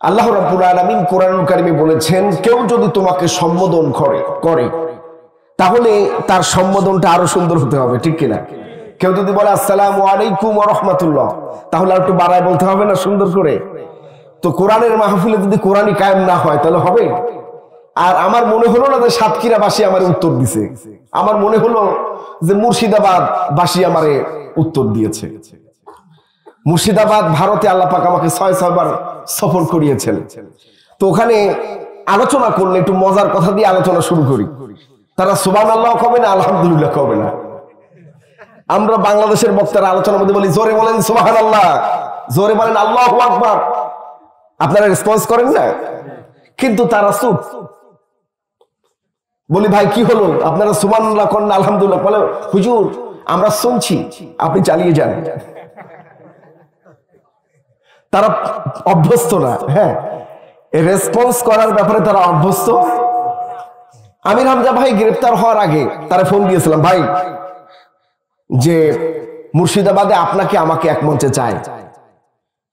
আল্লাহ রাব্বুল আলামিন কোরআনুল কারীমে বলেছেন, কেউ যদি তোমাকে সম্বোধন করে তাহলে তার সম্বোধনটা আরো সুন্দর হতে হবে, ঠিক কিনা? কেউ যদি বলে আসসালামু আলাইকুম ওয়া রাহমাতুল্লাহ, তাহলে আর একটু বাড়ায় বলতে হবে না, সুন্দর করে। তো কোরআনের মাহফিলে যদি কোরআনই কায়েম না হয় তাহলে হবে? আর আমার মনে হলো না যে সাতক্ষীরাবাসী আমার উত্তর দিছে, আমার মনে হলো যে মুর্শিদাবাদ বাসী আমারে উত্তর দিয়েছে। মুর্শিদাবাদ ভারতে আল্লাহ পাক আমাকে ৬ বার সফর করিয়েছেন। তো ওখানে আলোচনা করলে একটু মজার কথা দিয়ে আলোচনা শুরু করি। তারা সুবহানাল্লাহ কবে না, আলহামদুলিল্লাহ কবে না। আমরা বাংলাদেশের বক্তারা আলোচনার মধ্যে বলি জোরে বলেন সুবহানাল্লাহ, জোরে বলেন আল্লাহু আকবার। আপনারা রেসপন্স করেন না, কিন্তু তারা চুপ। বলি ভাই কি হলো, আপনারা সুবহানাল্লাহ করেন আলহামদুলিল্লাহ, বলে হুজুর আমরা শুনছি, আপনি চালিয়ে যান। তারা অভ্যস্ত না, হ্যাঁ, রেসপন্স করার ব্যাপারে তারা অভ্যস্ত। আমির হামজা ভাই গ্রেফতার হওয়ার আগে তারা ফোন দিয়েছিলাম, ভাই যে মুর্শিদাবাদে আপনাকে আমাকে এক মঞ্চে চাই।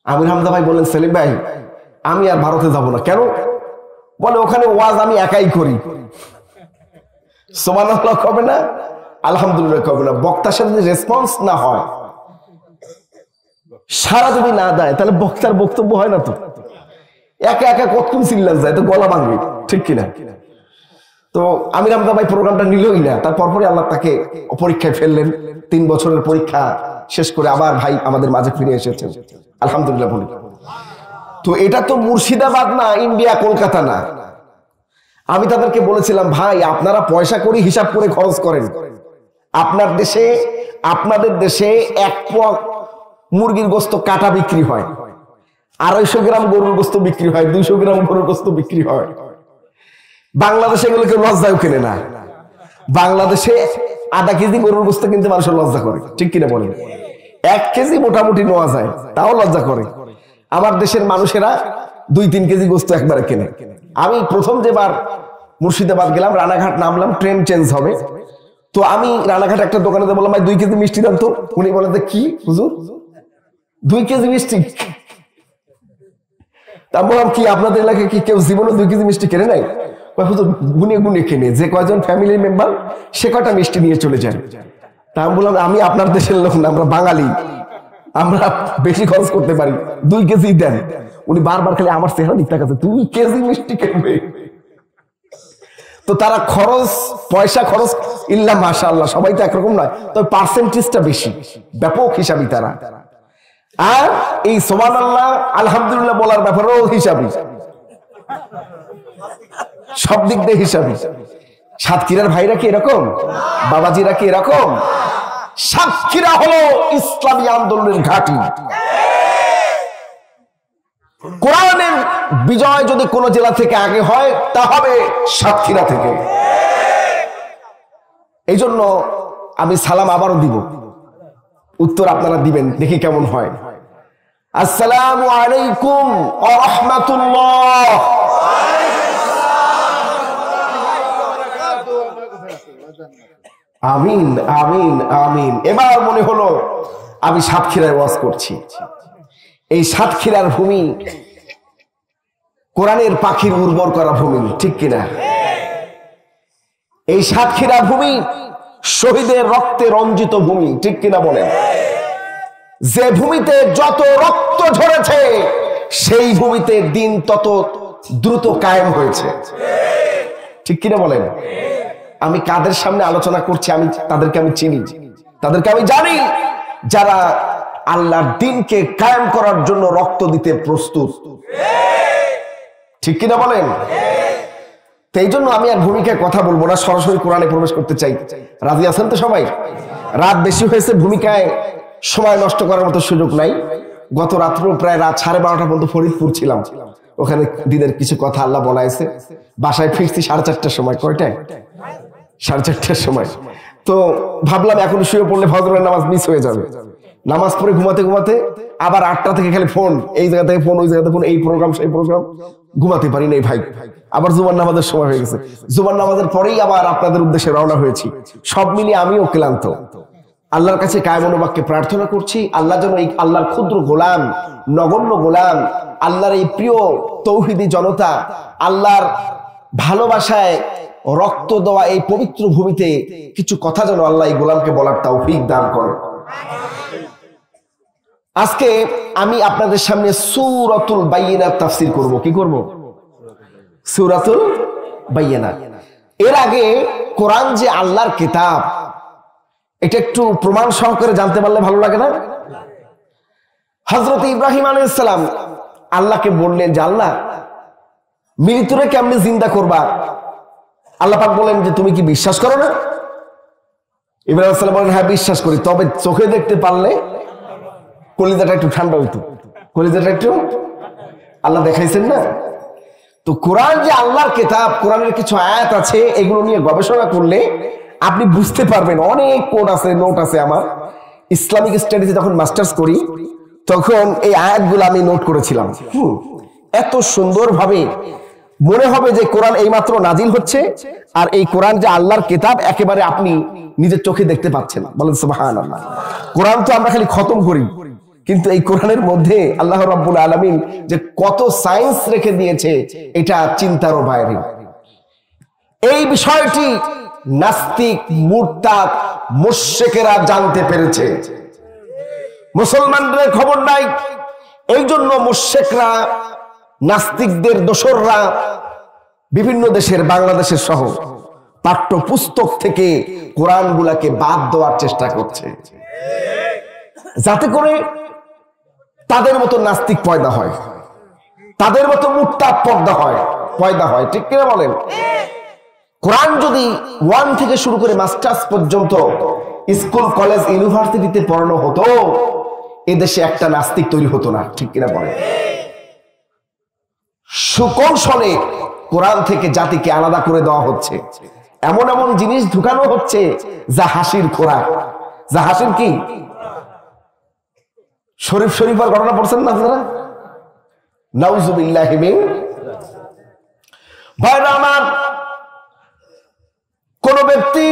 আমির হামজা ভাই বললেন, সেলিম ভাই আমি আর ভারতে যাব না। কেন? বলে ওখানে ওয়াজ আমি একাই করি, সুবহানাল্লাহ কবে না, আলহামদুলিল্লাহ কবে না। বক্তার সাথে যদি রেসপন্স না হয়, সারা যদি না দেয়, তাহলে বক্তার বক্তব্য হয় না। তো একা একা কতক্ষণ চিল্লান যায়, তো গলা ভাঙবে, ঠিক কিনা? তো আমির হামজা ভাই প্রোগ্রামটা নিলই না। তারপরে আল্লাহ তাকে পরীক্ষায় ফেললেন। 3 বছরের পরীক্ষা শেষ করে আবার ভাই আমাদের মাঝে ফিরে এসেছেন, আলহামদুলিল্লাহ বলি। তো এটা তো মুর্শিদাবাদ না, ইন্ডিয়া কলকাতা না। আমি তাদেরকে বলেছিলাম, ভাই আপনারা পয়সা করে হিসাব করে খরচ করেন। আপনাদের দেশে 1 পোয়া মুরগির গোস্ত কাটা বিক্রি হয়, 250 গ্রাম গরুর গোস্ত বিক্রি হয়, 200 গ্রাম গরুর গোস্ত বিক্রি হয়। বাংলাদেশে এগুলো কেউ লজ্জাও কেনে না। বাংলাদেশে আধা কেজি গরুর গোস্ত কিনতে মানুষের লজ্জা করে, ঠিক কিনা বলেন? 1 কেজি মোটামুটি নেওয়া যায়, তাও লজ্জা করে। আমার দেশের মানুষেরা 2-3 কেজি গোস্ত একবারে কেনে। আমি প্রথম যেবার মুর্শিদাবাদ গেলাম, রানাঘাট নামলাম, ট্রেন চেঞ্জ হবে। তো আমি রানাঘাট একটা দোকানে বললাম, ভাই 2 কেজি মিষ্টি দাম তো। উনি বলেন, কি হুজুর 2 কেজি মিষ্টি? তা বললাম, কি আপনাদের এলাকায় কি কেউ জীবনে 2 কেজি মিষ্টি কেনে নাই? হুজুর গুনে গুনে কেনে, যে কয়জন ফ্যামিলির মেম্বার সে কয়টা মিষ্টি নিয়ে চলে যায়। তা আমি বললাম, আমি আপনার দেশের লোক না, আমরা বাঙালি, আমরা বেশি খরচ করতে পারি, 2 কেজি দেন। উনি বারবার খালি আমার চেহারা দিতে কাছে, 2 কেজি মিষ্টি কিনবে। তো তারা পয়সা খরচ ইল্লা মাশাআল্লাহ, সবাই তো একরকম নয়, তবে পার্সেন্টেজটা বেশি, ব্যাপক হিসাবই তারা। আর এই সুবহানাল্লাহ আলহামদুলিল্লাহ বলার ব্যাপারেও হিসাবই, সব দিক দিয়ে হিসাবই। সাতক্ষীরার ভাইরা কি এরকম? বাবাজিরা কি এরকম? সাতক্ষীরা হলো ইসলামী আন্দোলনের ঘাঁটি। কোরআনের বিজয় যদি কোন জেলা থেকে আগে হয়, তা হবে সাতক্ষীরা থেকে। এই জন্য আমি সালাম আবারও দিব, উত্তর আপনারা দিবেন, দেখি কেমন হয়। আসসালামু আলাইকুম ওয়া রাহমাতুল্লাহ। আমিন আমিন আমিন। এবার মনে হলো আমি সাতক্ষীরায় ওয়াজ করছি। এই সাতক্ষীরার ভূমি কোরআনের পাখির উর্বর করা ভূমি, ঠিক কিনা? এই সাতক্ষীরা ভূমি শহীদের রক্তে রঞ্জিত ভূমি, ঠিক কিনা বলেন? যে ভূমিতে যত রক্ত ঝরেছে, সেই ভূমিতে দিন তত দ্রুত কায়েম হয়েছে, ঠিক কিনা বলেন? আমি কাদের সামনে আলোচনা করছি, তাদেরকে আমি চিনি, তাদেরকে আমি জানি, যারা আল্লাহর দ্বীনকে কায়েম করার জন্য রক্ত দিতে প্রস্তুত, ঠিক কিনা বলেন? তো এই জন্য আমি আর ভূমিকায় কথা বলবো না, সরাসরি কোরআনে প্রবেশ করতে চাই। রাজি আছেন তো সবাই? রাত বেশি হয়েছে, ভূমিকায় সময় নষ্ট করার মতো সুযোগ নাই। গত রাত্র প্রায় রাত 12:30 পর্যন্ত ফরিদপুর ছিলাম, ওখানে দিনের কিছু কথা আল্লাহ বলাইছে। বাসায় ফিরছি 4:30টার সময়। কয়টায়? 4:30টার সময়। তো ভাবলাম এখন শুয়ে পড়লে ফজরের নামাজ মিস হয়ে যাবে। নামাজ পড়ে ঘুমাতে ঘুমাতে আবার 8টা থেকে খালি ফোন, এই জায়গা থেকে ফোন, ওই জায়গা থেকে ফোন, এই প্রোগ্রাম সেই প্রোগ্রাম, ঘুমাতে পারি নাই ভাই। আবার জুমার নামাজের সময় হয়ে গেছে। জুমার নামাজের পরেই আবার আপনাদের উদ্দেশ্যে রওনা হয়েছি। সব মিলিয়ে আমিও ক্লান্ত। আল্লাহর কাছে কায়মনোবাক্যে প্রার্থনা করছি, আল্লাহ যেন এই আল্লাহর ক্ষুদ্র গোলাম, নগণ্য গোলাম, আল্লাহর এই প্রিয় তৌহিদি জনতা, আল্লাহর ভালোবাসায় রক্ত দেওয়া এই পবিত্র ভূমিতে কিছু কথা যেন আল্লাহ এই গোলামকে বলার তৌফিক দান করে। আজকে আমি আপনাদের সামনে সূরাতুল বাইয়িনাত তাফসীর করব। কি করব? সূরাতুল বাইয়িনাত। এর আগে কোরআন যে আল্লাহর কিতাব, এটা একটু প্রমাণ সহকারে জানতে পারলে ভালো লাগে না? হযরত ইব্রাহিম আলাইহিস সালাম আল্লাহকে বললেন যে আল্লাহ, মৃতরে কেমনে জিন্দা করবা? আল্লাহ পাক বলেন যে তুমি কি বিশ্বাস করো না? ইব্রাহিম আলাইহিস সালাম বলেন হ্যাঁ বিশ্বাস করি, তবে চোখে দেখতে পারলে কলিজাটা একটু ঠান্ডা হইতো। কলিজাটা একটু আল্লাহ দেখাইছেন না? তো কোরআন যে আল্লাহর কিতাব, কোরআনের কিছু আয়াত আছে, এগুলো নিয়ে গবেষণা করলে আপনি বুঝতে পারবেন। অনেক কোড আছে, নোট আছে। আমার ইসলামিক স্টাডিজে যখন মাস্টার্স করি তখন এই আয়াতগুলো আমি নোট করেছিলাম। এত সুন্দরভাবে মনে হবে যে কোরআন এইমাত্র নাজিল হচ্ছে, আর এই কোরআন যে আল্লাহর কিতাব একেবারে আপনি নিজের চোখে দেখতে পাচ্ছেন। বলেন সুবহানাল্লাহ। কোরআন তো আমরা খালি খতম করি, কিন্তু এই কোরআনের মধ্যে আল্লাহ রাব্বুল আলামিন যে কত সায়েন্স রেখে দিয়েছে এটা চিন্তারও বাইরে। এই বিষয়টি নাস্তিক, মুরতাদ, মুশরিকেরা জানতে পেরেছে, মুসলমানদের খবর নাই। এই জন্য মুশরিকরা, নাস্তিকদের দোসররা বিভিন্ন দেশের, বাংলাদেশের সহ পাঠ্যপুস্তক থেকে কোরআনগুলাকে বাদ দেওয়ার চেষ্টা করছে, যাতে করে তাদের মতো নাস্তিক পয়দা হয়, তাদের মতো মুরতাদ পয়দা হয়। ঠিক কিনা বলেন? কোরআন যদি 1 থেকে শুরু করে মাস্টার্স পর্যন্ত স্কুল, কলেজ, ইউনিভার্সিটিতে পড়ানো হতো, এদেশে একটা নাস্তিক তৈরি হতো না। ঠিক কিনা বলেন? সুকৌশলে কোরআন থেকে জাতিকে আলাদা করে দেওয়া হচ্ছে, এমন এমন জিনিস ঢুকানো হচ্ছে যা হাসির খোরাক। যা হাসির কি? শরীফের ঘটনা পড়ছেন না আপনারা? নাউজুবিল্লাহি মিন। ভাইরা আমার, কোন ব্যক্তি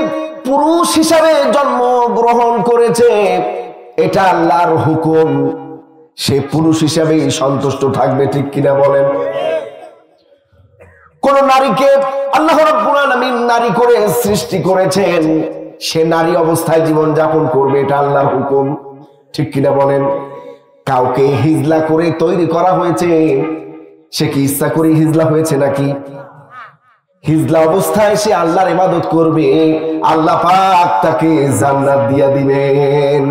পুরুষ হিসাবে জন্মগ্রহণ করেছে, এটা আল্লাহর হুকুম, সে পুরুষ হিসাবেই সন্তুষ্ট থাকবে। ঠিক কিনা বলেন? কোন নারীকে আল্লাহ রাব্বুল আলামিন নারী করে সৃষ্টি করেছেন, সে নারী অবস্থায় জীবন যাপন করবে, এটা আল্লাহর হুকুম। ঠিক কিনা বলেন? কাউকে হিজলা করে তৈরি করা হয়েছে, সে কি ইচ্ছা করে হিজলা হয়েছে নাকি? হিজলা অবস্থায় সে আল্লাহর ইবাদত করবে, আল্লাহ পাক তাকে জান্নাত দিয়া দিবেন।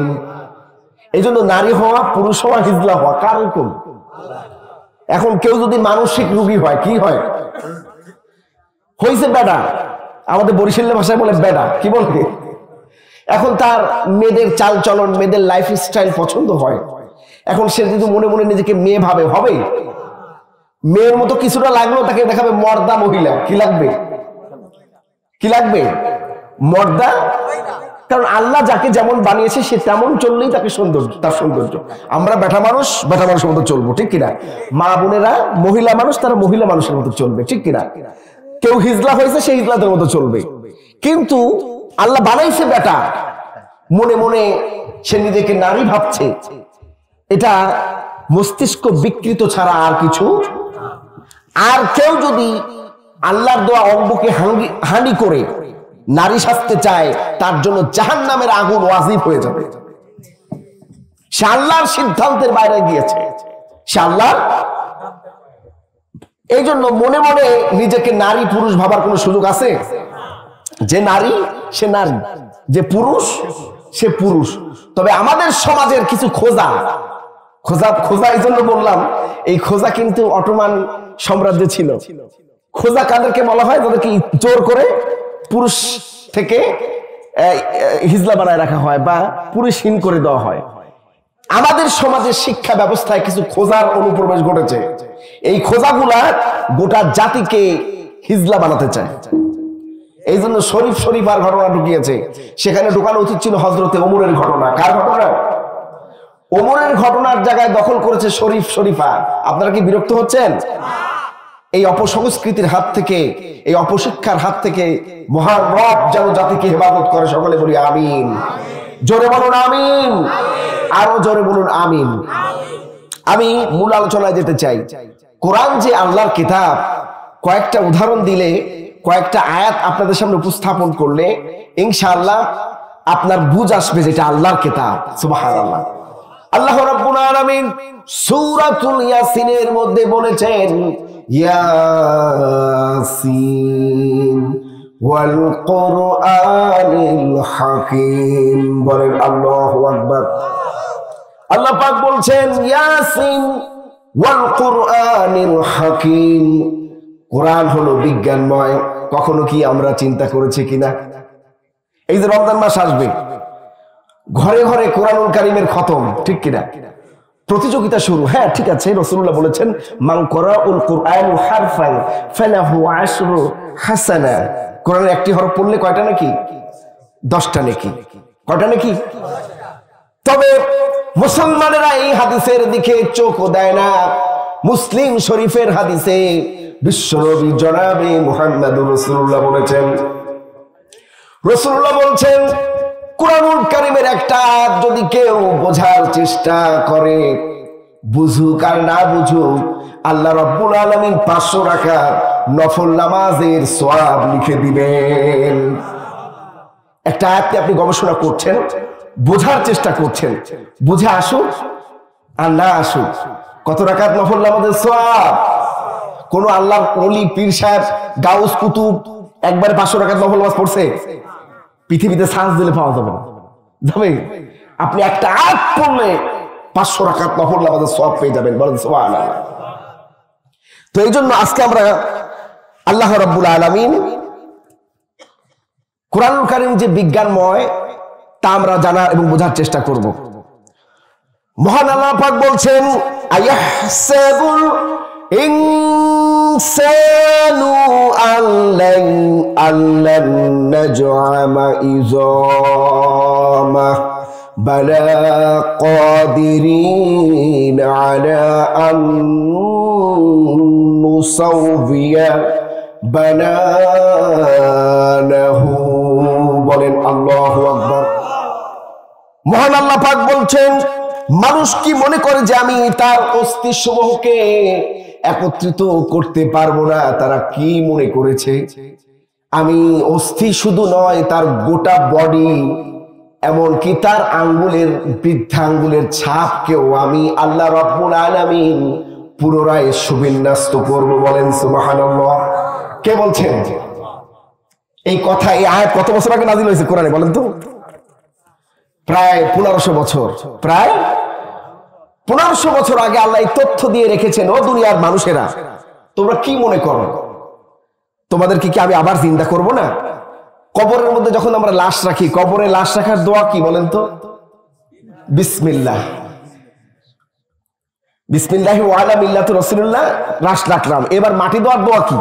এই জন্য নারী হওয়া, পুরুষ হওয়া, হিজলা হওয়া কার হুকুম? এখন কেউ যদি মানসিক রোগী হয়, কি হয়? হয়েছে বেডা, আমাদের বরিশালের ভাষায় বলে বেডা। কি বলবে? এখন তার মেয়েদের চাল চলন, মেয়েদের লাইফ স্টাইল পছন্দ হয়। এখন সে যদি মনে মনে নিজেকে মেয়ে ভাবে, হবে? মেয়ের মতো কিছুটা লাগলো, তাকে দেখাবে মর্দা মহিলা। কি লাগবে? কি লাগবে? মর্দা। কারণ আল্লাহ যাকে যেমন বানিয়েছে সে তেমন চললেই তাকে সৌন্দর্য, তার সৌন্দর্য। আমরা বেটা মানুষের মতো চলবো। ঠিক কিনা? মা বোনেরা মহিলা মানুষ, তারা মহিলা মানুষের মতো চলবে। ঠিক কিনা? কেউ হিজলা হয়েছে, সে হিজলাদের মতো চলবে। কিন্তু আল্লাহ বানাইছে বেটা, মনে মনে সে নিজেকে নারী ভাবছে। এটা মস্তিষ্ক বিকৃত ছাড়া আর কিছু। আর কেউ যদি আল্লাহর দেওয়া অঙ্গকে হানি করে নারী সাজতে চায়, তার জন্য জাহান্নামের আগুন ওয়াজিব হয়ে যাবে। সে আল্লাহর সিদ্ধান্তের বাইরে গিয়েছে, সে আল্লাহর। এই জন্য মনে মনে নিজেকে নারী পুরুষ ভাবার কোনো সুযোগ আছে? যে নারী সে নারী, যে পুরুষ সে পুরুষ। তবে আমাদের সমাজের কিছু খোঁজা এই জন্য বললাম, এই খোঁজা কিন্তু অটোমান সাম্রাজ্যে ছিল। খোঁজা কাদেরকে বলা হয়? তাদেরকে জোর করে পুরুষ থেকে হিজলা বানায় রাখা হয় বা পুরুষহীন করে দেওয়া হয়। আমাদের সমাজের শিক্ষা ব্যবস্থায় কিছু খোঁজার অনুপ্রবেশ ঘটেছে। এই খোঁজাগুলা গোটা জাতিকে হিজলা বানাতে চায়। এই জন্য শরীফার ঘটনা ঢুকিয়েছে। সেখানে ঢুকানো উচিত ছিল হযরতে ওমরের ঘটনা। কার ঘটনা? ওমরের ঘটনার জায়গায় দখল করেছে শরীফা। আপনারা কি বিরক্ত হচ্ছেন? এই অপসংস্কৃতির হাত থেকে, এই অপশিক্ষার হাত থেকে মহান রব যেন জাতিকে হেফাজত করে। সকলে বলি আমিন। জোরে বলুন আমিন, আরো জোরে বলুন আমিন। আমি মূল আলোচনায় যেতে চাই। কোরআন যে আল্লাহর কিতাব, কয়েকটা উদাহরণ দিলে, কয়েকটা আয়াত আপনাদের সামনে উপস্থাপন করলে ইনশাআল্লাহ আপনার বুঝ আসবে যেটা আল্লাহর কিতাব। সুবহানাল্লাহ। আল্লাহ রাব্বুল আলামিন সূরাতুল ইয়াসিনের মধ্যে বলেছেন, ইয়াসিন ওয়াল কুরআনিল হাকীম। বলেন আল্লাহু আকবার। আল্লাহ পাক বলছেন ইয়াসিন ওয়াল কুরআনিল হাকীম। কোরআন হলো বিজ্ঞানময়। কখনো কি আমরা চিন্তা করেছি কিনা, এই যে রমজান মাস আসবে, ঘরে ঘরে কোরআনুল কারীমের খতম, ঠিক কিনা? প্রতিযোগিতা শুরু। হ্যাঁ ঠিক আছে, রাসূলুল্লাহ বলেছেন মান ক্বারাউল কুরআন হারফান ফালাহু আশরু হাসানা। কোরআনের একটি হরফ পড়লে কয়টা নাকি? 10টা নেকি। কয়টা নাকি? তবে মুসলমানেরা এই হাদিসের দিকে চোখও দেয় না। মুসলিম শরীফের হাদিসে বিশ্বনবী জনাবে মুহাম্মদুর রাসূলুল্লাহ বলেছেন, রাসূলুল্লাহ বলছেন কুরআনুল কারীমের একটা আয়াত যদি কেউ বোঝার চেষ্টা করে, বুঝুক আর না বুঝুক, আল্লাহ রাব্বুল আলামিন 500 রাকাত নফল নামাজের সওয়াব লিখে দিবেন। একটা আয়াতকে আপনি গবেষণা করছেন, বোঝার চেষ্টা করছেন, বুঝে আসুক আর না আসুক, কত রাকাত নফল নামাজের সওয়াব। কোন আল্লাহর ওলি পীর সাহেব গাউস কুতুব একবারে 500 রাকাত নফল নামাজ পড়ছে? পৃথিবীতে সার্চ দিলে পাওয়া যাবে না। যাবে? আপনি একটা আয়াত পড়লে 500 রাকাত নফল নামাজের সওয়াব পেয়ে যাবেন। বলেন সুবহানাল্লাহ। তো এই জন্য আজকে আমরা আল্লাহ রাব্বুল আলামিন কোরআনুল কারীম যে বিজ্ঞানময় তা আমরা জানা এবং বোঝার চেষ্টা করব। মহান আল্লাহ পাক বলছেন আয়াহসাবুল ইনসানু আল্লান নাজআমা ইযামা বালা কাদিরিন আলা আন নুসাউবিয়া বানানাহু। বলেন আল্লাহু আকবার। মহান আল্লাহ পাক বলছেন মানুষ কি মনে করে যে আমি তার অস্থি সমূহকে একত্রিত করতে পারবো না? তারা কি মনে করেছে? আমি অস্থি শুধু নয়, তার গোটা বডি, এমনকি তার আঙ্গুলের বৃদ্ধাঙ্গুলের ছাপকেও আমি আল্লাহ রাব্বুল আলামিন পুনরায় সুবিন্যস্ত করবো। বলেন সুবহানাল্লাহ। কে বলছেন এই কথা? এই আয়াত কত বছর আগে নাযিল হয়েছে কোরআনে বলেন তো? প্রায় 1500 বছর। প্রায় 1500 বছর আগে আল্লাহ এই তথ্য দিয়ে রেখেছেন। ও দুনিয়ার মানুষেরা, তোমরা কি মনে করো তোমাদেরকে কি আমি আবার জিন্দা করব না? কবরের মধ্যে যখন আমরা লাশ রাখি, কবরে লাশ রাখার দোয়া কি বলেন তো? বিসমিল্লাহ, বিসমিল্লাহি ওয়া আলা মিল্লাতি রাসূলুল্লাহ, লাশ রাখলাম। এবার মাটি দেওয়ার দোয়া কি?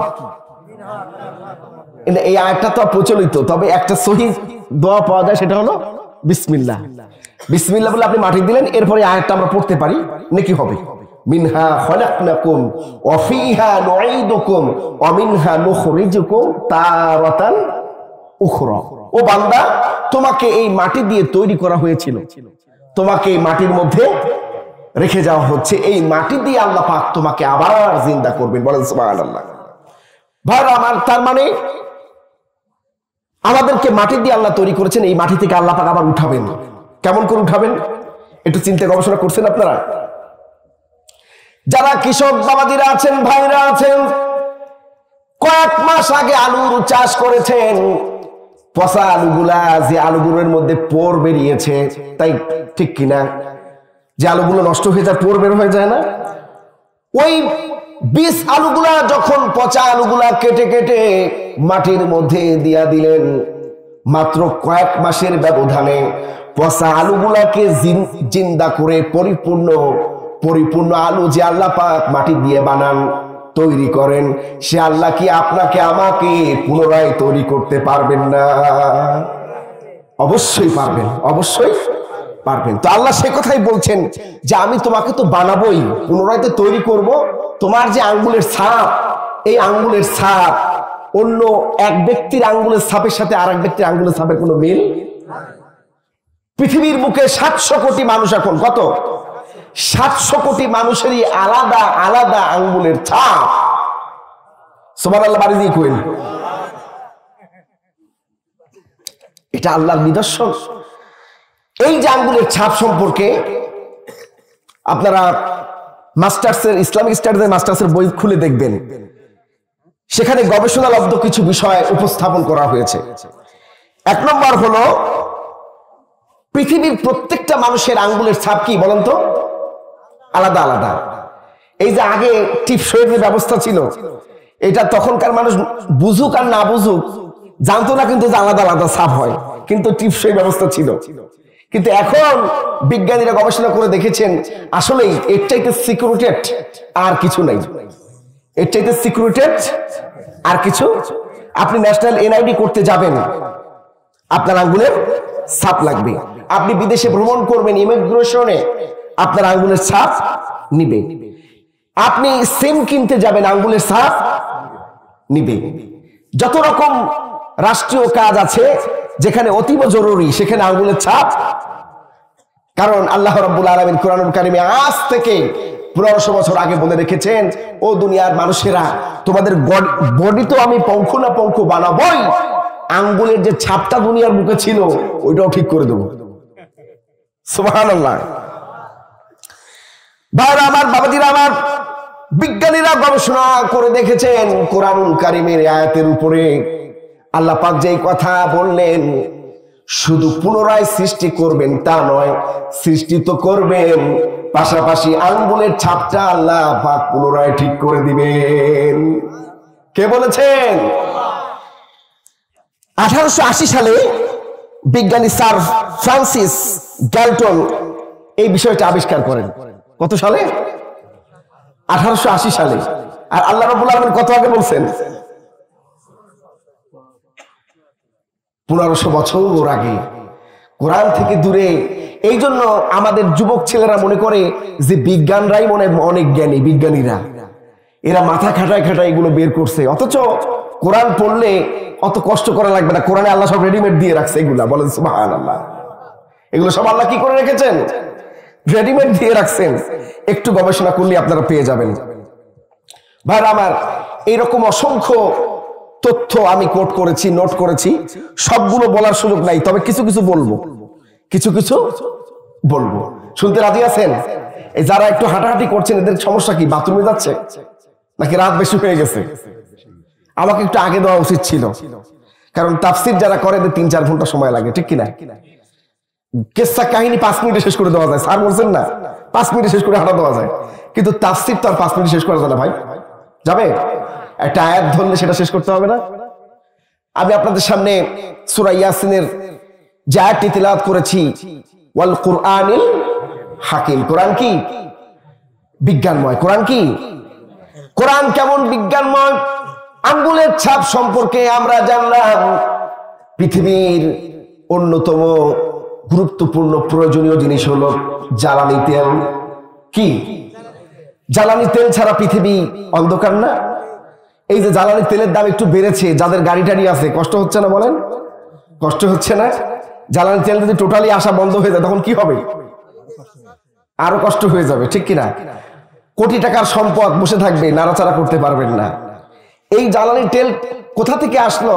এই আয়াতটা তো প্রচলিত, তবে একটা সহিহ দোয়া পাওয়া যায়, সেটা হলো বিসমিল্লাহ। বিসমিল্লাহ বলে আপনি মাটি দিলেন, এরপরে আয়াতটা আমরা পড়তে পারি, নাকি হবে মিনহা খলাকনাকুম ওয়া ফিহা নুঈদুকুম ওয়া মিনহা নুখরিজুকুম তারাতান উখরা। ও বান্দা, তোমাকে এই মাটি দিয়ে তৈরি করা হয়েছিল, তোমাকে এই মাটির মধ্যে রেখে যাওয়া হচ্ছে, এই মাটি দিয়ে আল্লাহ পাক তোমাকে আবার জিন্দা করবেন। বলেন সুবহানাল্লাহ। ভাইরা আমার, তার মানে আমাদেরকে মাটি দিয়ে আল্লাহ তৈরি করেছেন, এই মাটি থেকে আল্লাহ পাক আবার উঠাবেন। কেমন করে উঠাবেন একটু চিন্তা গবেষণা করছেন আপনারা? যারা কৃষক বাবাজিরা আছেন, ভাইরা আছেন, কয়েক মাস আগে আলুর চাষ করেছেন, পচা আলুগুলা, যে আলুগুলোর মধ্যে পোর বেরিয়েছে, তাই ঠিক কিনা? যে আলুগুলো নষ্ট হয়ে যায়, পোর বের হয়ে যায় না? ওই বীজ আলুগুলা যখন পচা আলুগুলা কেটে কেটে মাটির মধ্যে দিয়া দিলেন, মাত্র কয়েক মাসের ব্যবধানে পচা আলুগুলাকে জিন্দা করে পরিপূর্ণ আলু যে আল্লাহ পাক মাটি দিয়ে বানান, তৈরি করেন, সে আল্লাহ কি আপনাকে আমাকে পুনরায় তৈরি করতে পারবেন না? অবশ্যই পারবেন, অবশ্যই পারবেন। তো আল্লাহ সে কথাই বলছেন যে আমি তোমাকে তো বানাবোই, পুনরায় তো তৈরি করব। তোমার যে আঙ্গুলের ছাপ, এই আঙ্গুলের ছাপ অন্য এক ব্যক্তির আঙ্গুলের ছাপের সাথে আর এক ব্যক্তির আঙ্গুলের ছাপের কোনো মিল। পৃথিবীর বুকে 700 কোটি মানুষ, এখন কত? 700 কোটি মানুষেরই আলাদা আলাদা আঙ্গুলের ছাপ। সুবহানাল্লাহ, বাড়ি দিয়ে কইন। এটা আল্লাহর নিদর্শন। এই যে আঙ্গুলের ছাপ সম্পর্কে আপনারা মাস্টার্সের, ইসলামিক স্টাডিজের মাস্টার্সের বই খুলে দেখবেন, সেখানে গবেষণালব্ধ কিছু বিষয় উপস্থাপন করা হয়েছে। 1 নম্বর হলো, পৃথিবীর প্রত্যেকটা মানুষের আঙ্গুলের ছাপ কি বলেন তো? আলাদা আলাদা। এই যে আগে টিপসইয়ের ব্যবস্থা ছিল, এটা তখনকার মানুষ বুঝুক আর না বুঝুক জানতো না কিন্তু যে আলাদা আলাদা ছাপ হয়, কিন্তু টিপসই ব্যবস্থা ছিল। কিন্তু এখন বিজ্ঞানীরা গবেষণা করে দেখেছেন আসলেই এর চাইতে সিকিউরিটেড আর কিছু নাই। এর চাইতে সিকিউরিটেড আর কিছু, আপনি ন্যাশনাল এনআইডি করতে যাবেন, আপনার আঙ্গুলের ছাপ লাগবে। আপনি বিদেশে ভ্রমণ করবেন, ইমিগ্রেশনে আপনার আঙ্গুলের ছাপ নিবে। আপনি সিম কিনতে যাবেন, আঙ্গুলের ছাপ নিবে। যত রকম রাষ্ট্রীয় কাজ আছে যেখানে অতীব জরুরি, সেখানে আঙ্গুলের ছাপ। কারণ আল্লাহ রাব্বুল আলামিন কোরআনুল কারীমে আজ থেকে 1500 বছর আগে বলে রেখেছেন, ও দুনিয়ার মানুষেরা, তোমাদের বডি তো আমি পঙ্খ না পঙ্খ বানাবই, আঙ্গুলের যে ছাপটা দুনিয়ার বুকে ছিল ওইটাও ঠিক করে দেবো। সুবহানাল্লাহ। ভাইরা আমার, বাবাজিরা আমার, বিজ্ঞানীরা গবেষণা করে দেখেছেন কোরআনুল কারীমের আয়াতের উপরে আল্লাহ পাক যেই কথা বললেন, শুধু পুনরায় সৃষ্টি করবেন তা নয়, সৃষ্টি তো করবেন, পাশাপাশি আঙ্গুলের ছাপটা আল্লাহ পাক পুনরায় ঠিক করে দিবেন। কে বলেছেন? 1880 সালে বিজ্ঞানী স্যার ফ্রান্সিস গ্যালটন এই বিষয়টা আবিষ্কার করেন। কত সালে? 1880 সালে। আর আল্লাহ রাব্বুল আলামিন কত আগে বলছেন? 1500 বছর আগে। কোরআন থেকে দূরে। এই জন্য আমাদের যুবক ছেলেরা মনে করে যে বিজ্ঞানরাই মনে অনেক জ্ঞানী, বিজ্ঞানীরা এরা মাথা খাটায় খাটায় এগুলো বের করছে। অথচ কোরআন পড়লে অত কষ্ট করা লাগবে না, কোরআনে আল্লাহ সব রেডিমেড দিয়ে রাখছে। এগুলা বলেন সুবহানাল্লাহ, এগুলো সব আল্লাহ কি করে রেখেছেন? রেডিমেড দিয়ে রাখছেন। একটু গবেষণা করলে আপনারা পেয়ে যাবেন। ভাইরা আমার, এইরকম অসংখ্য তথ্য আমি কোট করেছি, নোট করেছি, সবগুলো বলার সুযোগ নাই, তবে কিছু কিছু বলবো, কিছু কিছু বলবো। শুনতে রাজি আছেন? এই যারা একটু হাঁটাহাঁটি করছেন, এদের সমস্যা কি? বাথরুমে যাচ্ছে নাকি রাত বেশি হয়ে গেছে? আমাকে একটু আগে দেওয়া উচিত ছিল, কারণ তাফসির যারা করে এদের 3-4 ঘন্টা সময় লাগে, ঠিক কিনা? কিসসা কাহিনী 5 মিনিটে শেষ করে দেওয়া যায়। স্যার বলছেন না 5 মিনিটে শেষ করে হাঁটা দেওয়া যায়, কিন্তু তাফসির তো আর 5 মিনিটে শেষ করা যায় না। ভাই যাবে? একটা আয়াত ধরলে সেটা শেষ করতে হবে না? আমি আপনাদের সামনে সূরা ইয়াসিনের যে আয়াতটি তিলাওয়াত করেছি, ওয়াল কুরআনিল হাকিম। কোরআন কি? বিজ্ঞানময়। কোরআন কি? কোরআন কেমন বিজ্ঞানময়? আঙ্গুলের ছাপ সম্পর্কে আমরা জানলাম পৃথিবীর অন্যতম গুরুত্বপূর্ণ প্রয়োজনীয় জিনিস হলো জ্বালানি তেল। কি? জ্বালানি তেল ছাড়া পৃথিবী অন্ধকার না? এই যে জ্বালানি তেলের দাম একটু বেড়েছে, যাদের গাড়ি টাড়ি আছে কষ্ট হচ্ছে না? বলেন কষ্ট হচ্ছে না? জ্বালানি তেল যদি টোটালি আসা বন্ধ হয়ে যায় তখন কি হবে? আরো কষ্ট হয়ে যাবে, ঠিক কিনা? কোটি টাকার সম্পদ বসে থাকবে, নাড়াচাড়া করতে পারবেন না। এই জ্বালানি তেল কোথা থেকে আসলো?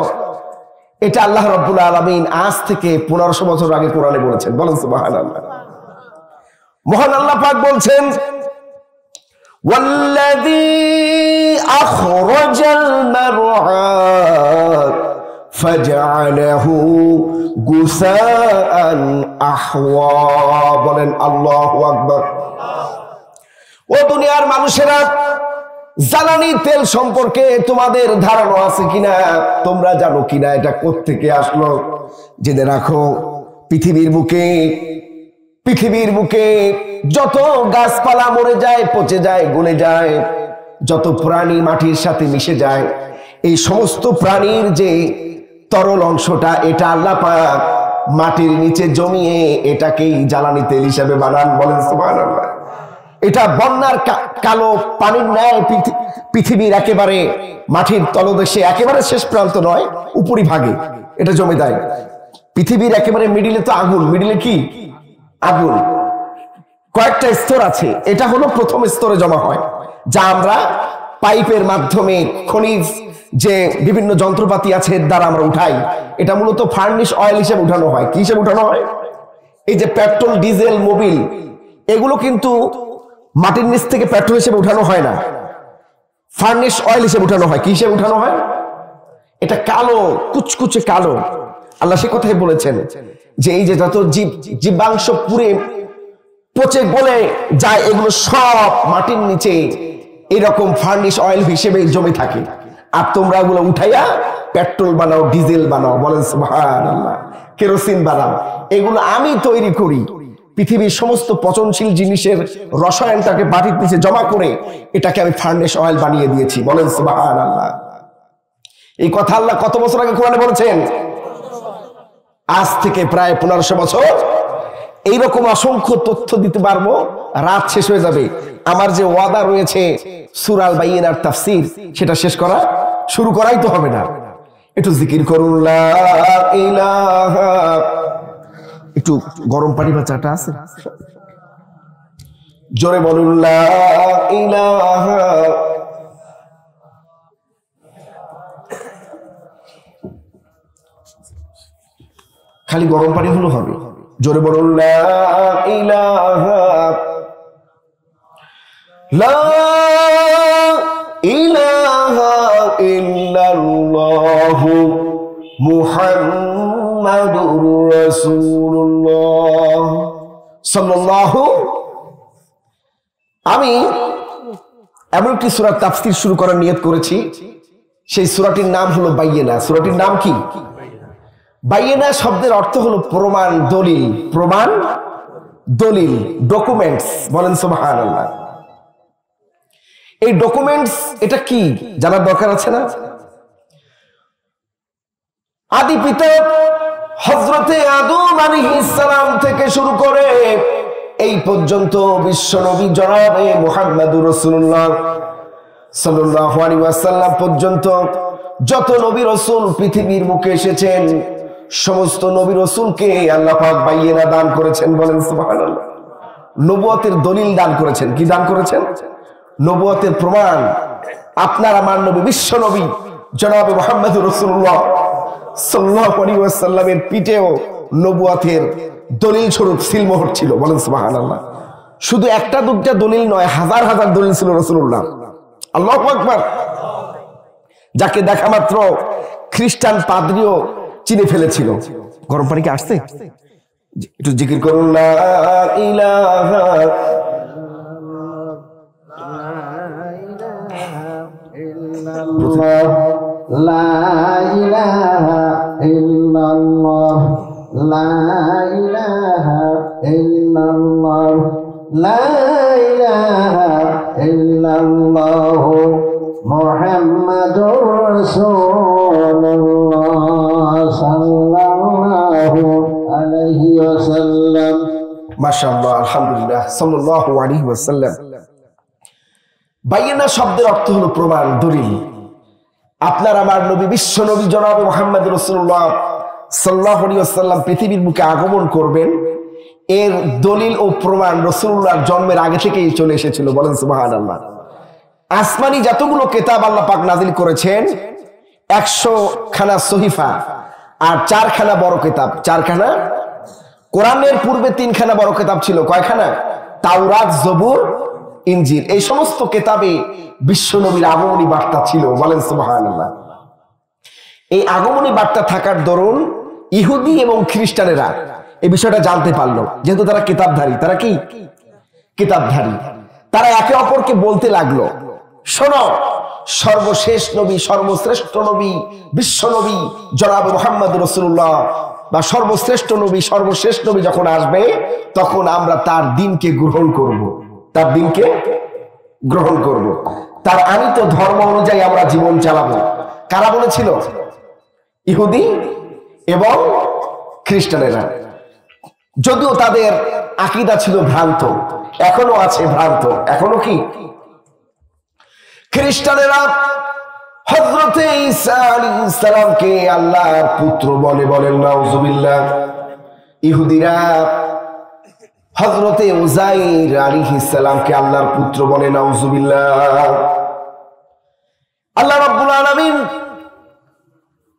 এটা আল্লাহ রাব্বুল আলামিন আজ থেকে 1500 বছর আগে কোরআনে বলেছেন। বলেন সুবহানাল্লাহ। মহান আল্লাহ পাক বলছেন, ওয়াল্লাযী আখরাজাল মারআ ফাজআলাহু গুসাআন আহওয়া। বলেন আল্লাহু আকবার। ও দুনিয়ার মানুষেরা, জ্বালানি তেল সম্পর্কে তোমাদের ধারণা আছে কিনা? তোমরা জানো কিনা এটা কোত্থেকে আসলো? জেনে রাখো, পৃথিবীর বুকে যত গাছপালা মরে যায়, পচে যায়, গলে যায়, যত প্রাণী মাটির সাথে মিশে যায়, এই সমস্ত প্রাণীর যে তরল অংশটা, এটা আল্লাহ পাক মাটির নিচে জমিয়ে এটাকেই জ্বালানি তেল হিসেবে বানান। বলেন সুবহানাল্লাহ। এটা বন্যার কালো পানির ন্যায় পৃথিবীর একেবারে মাটির তলদেশে, একেবারে শেষ প্রান্ত নয়, উপরিভাগে এটা জমে দেয়। পৃথিবীর একেবারে মিডিলে তো আগুন, মিডিলে কি আগুন, কয়েকটা স্তর আছে। এটা হলো প্রথম স্তরে জমা হয়, যা আমরা পাইপের মাধ্যমে খনিজ যে বিভিন্ন যন্ত্রপাতি আছে এর দ্বারা আমরা উঠাই। এটা মূলত ফার্নিশ অয়েল হিসেবে উঠানো হয়। কি হিসেবে উঠানো হয়? এই যে পেট্রোল, ডিজেল, মোবিল, এগুলো কিন্তু মাটির নিচ থেকে পেট্রোল হিসেবে উঠানো হয় না, ফার্নিশ অয়েল হিসেবে উঠানো হয়। কি হিসেবে উঠানো হয়? এটা কালো, কুচকুচে কালো। আল্লাহ সে কথাই বলেছেন যে এই যে যত জীবাংশ পুড়ে পচে গলে যায়, এগুলো সব মাটির নিচে এরকম ফার্নিশ অয়েল হিসেবে জমে থাকে। আর তোমরা এগুলো উঠাইয়া পেট্রোল বানাও, ডিজেল বানাও। বলেন সুবহানাল্লাহ। কেরোসিন বানাও। এগুলো আমি তৈরি করি। পৃথিবীর সমস্ত পচনশীল জিনিসের রসায়নটাকে মাটির নিচে জমা করে এটাকে আমি ফার্নিশ অয়েল বানিয়ে দিয়েছি। বলেন সুবহানাল্লাহ। এই কথা আল্লাহ কত বছর আগে কোরআনে বলেছেন? আজ থেকে প্রায় 1500 বছর। এইরকম অসংখ্য তথ্য দিতে পারবো, রাত শেষ হয়ে যাবে। আমার যে ওয়াদা রয়েছে সূরা আল বাইয়িনার তাফসীর, সেটা শেষ করা শুরু করাই তো হবে না। একটু জিকির করুন লা ইলাহা। একটু গরম পানি বা চাটা আছে? জোরে বলুন লা ইলাহা। খালি গরম পানি হলো হবে? জোরে বলুন লা ইলাহা। লা ইলাহা ইল্লাল্লাহু মুহাম্মাদুর রাসূলুল্লাহ সাল্লাল্লাহু। আমি এমন একটি সূরা তাফসীর শুরু করার নিয়ত করেছি, সেই সূরাটির নাম হলো বাইয়িনা। সূরাটির নাম কি? বাইয়িনা শব্দের অর্থ হলো প্রমাণ, দলিল। প্রমাণ, দলিল, ডকুমেন্টস। বলেন সুবহানাল্লাহ। এই ডকুমেন্টস এটা কি জানার দরকার আছে না? আদি পিতা হযরতে আদম আলাইহিস সালাম থেকে শুরু করে এই পর্যন্ত বিশ্ব নবী জনাবে মুহাম্মদুর রাসূলুল্লাহ সাল্লাল্লাহু আলাইহি ওয়াসাল্লাম পর্যন্ত যত নবী রাসূল পৃথিবীর মুখে এসেছেন, সমস্ত নবী রাসূলকে আল্লাহ পাক বাইয়িনা দান করেছেন। বলেন সুবহানাল্লাহ। নবুয়তের দলিল দান করেছেন। কি দান করেছেন? নবুয়তের প্রমাণ। আপনার আমার নবী, বিশ্ব নবী জনাবে মুহাম্মদুর রাসূলুল্লাহ সাল্লাল্লাহু আলাইহি ওয়াসাল্লামের পিঠেও নবুয়তের দলিল স্বরূপ সিলমোহর ছিল। বলেন সুবহানাল্লাহ। শুধু একটা দুটা দলিল নয়, হাজার হাজার দলিল ছিল রাসূলুল্লাহ। আল্লাহু আকবার। যাকে দেখা মাত্র খ্রিস্টান পাদ্রীও চিনে ফেলেছিল। গরম পানি কি আসছে? একটু জিকির করুন লা ইলাহা। লা ইলাহা ইল্লাল্লাহ, লা ইলাহা ইল্লাল্লাহ, লা ইলাহা ইল্লাল্লাহ মুহাম্মাদুর রাসূলুল্লাহ সাল্লাল্লাহু আলাইহি ওয়াসাল্লাম। মাশাআল্লাহ, আলহামদুলিল্লাহ, সাল্লাল্লাহু আলাইহি ওয়াসাল্লাম। বাইয়িনা শব্দের অর্থ হলো প্রমাণ, দলিল। আপনার আমার নবী, বিশ্ব নবী জনাবে মুহাম্মদ রাসূলুল্লাহ সাল্লাল্লাহু আলাইহি ওয়াসাল্লাম পৃথিবীর বুকে আগমন করবেন, এর দলিল ও প্রমাণ রাসূলুল্লাহর জন্মের আগে থেকেই চলে এসেছিল। বলেন সুবহানাল্লাহ। আসমানি যতগুলো কিতাব আল্লাহ পাক নাজিল করেছেন, 100 খানা সহিফা আর 4 খানা বড় কিতাব। 4 খানা। কোরআনের পূর্বে 3 খানা বড় কিতাব ছিল। কয়খানা? তাওরাত, জবুর, ইনজিল। এই সমস্ত কিতাবে বিশ্ব নবীর আগমনী বার্তা ছিল। বলেন সুবহানাল্লাহ। এই আগমনী বার্তা থাকার দরুন ইহুদি এবং খ্রিস্টানেরা এই বিষয়টা জানতে পারলো, যেহেতু তারা কিতাবধারী। তারা কি কিতাবধারী? তারা একে অপরকে বলতে লাগলো, শোনো, সর্বশেষ নবী, সর্বশ্রেষ্ঠ নবী, বিশ্ব নবী জনাব মুহাম্মদ রাসূলুল্লাহ বা সর্বশ্রেষ্ঠ নবী, সর্বশেষ নবী যখন আসবে, তখন আমরা তার দিনকে গ্রহণ করব। তার দিনকে গ্রহণ করব, তার আনিত ধর্ম অনুযায়ী আমরা জীবন চালাবো। কারা বলেছিল? ইহুদি এবং খ্রিস্টানেরা। যদিও তাদের আকীদা ছিল ভ্রান্ত, এখনো আছে ভ্রান্ত। এখনো কি? খ্রিস্টানেরা হযরতে ঈসা আলাইহিস সালামকে আল্লাহর পুত্র বলে, বলেন নাউজুবিল্লাহ। ইহুদিরা হযরতে উযাইর আলাইহিস সালামকে আল্লাহর পুত্র বলে, নাউজুবিল্লাহ। আল্লাহ রাব্বুল আলামিন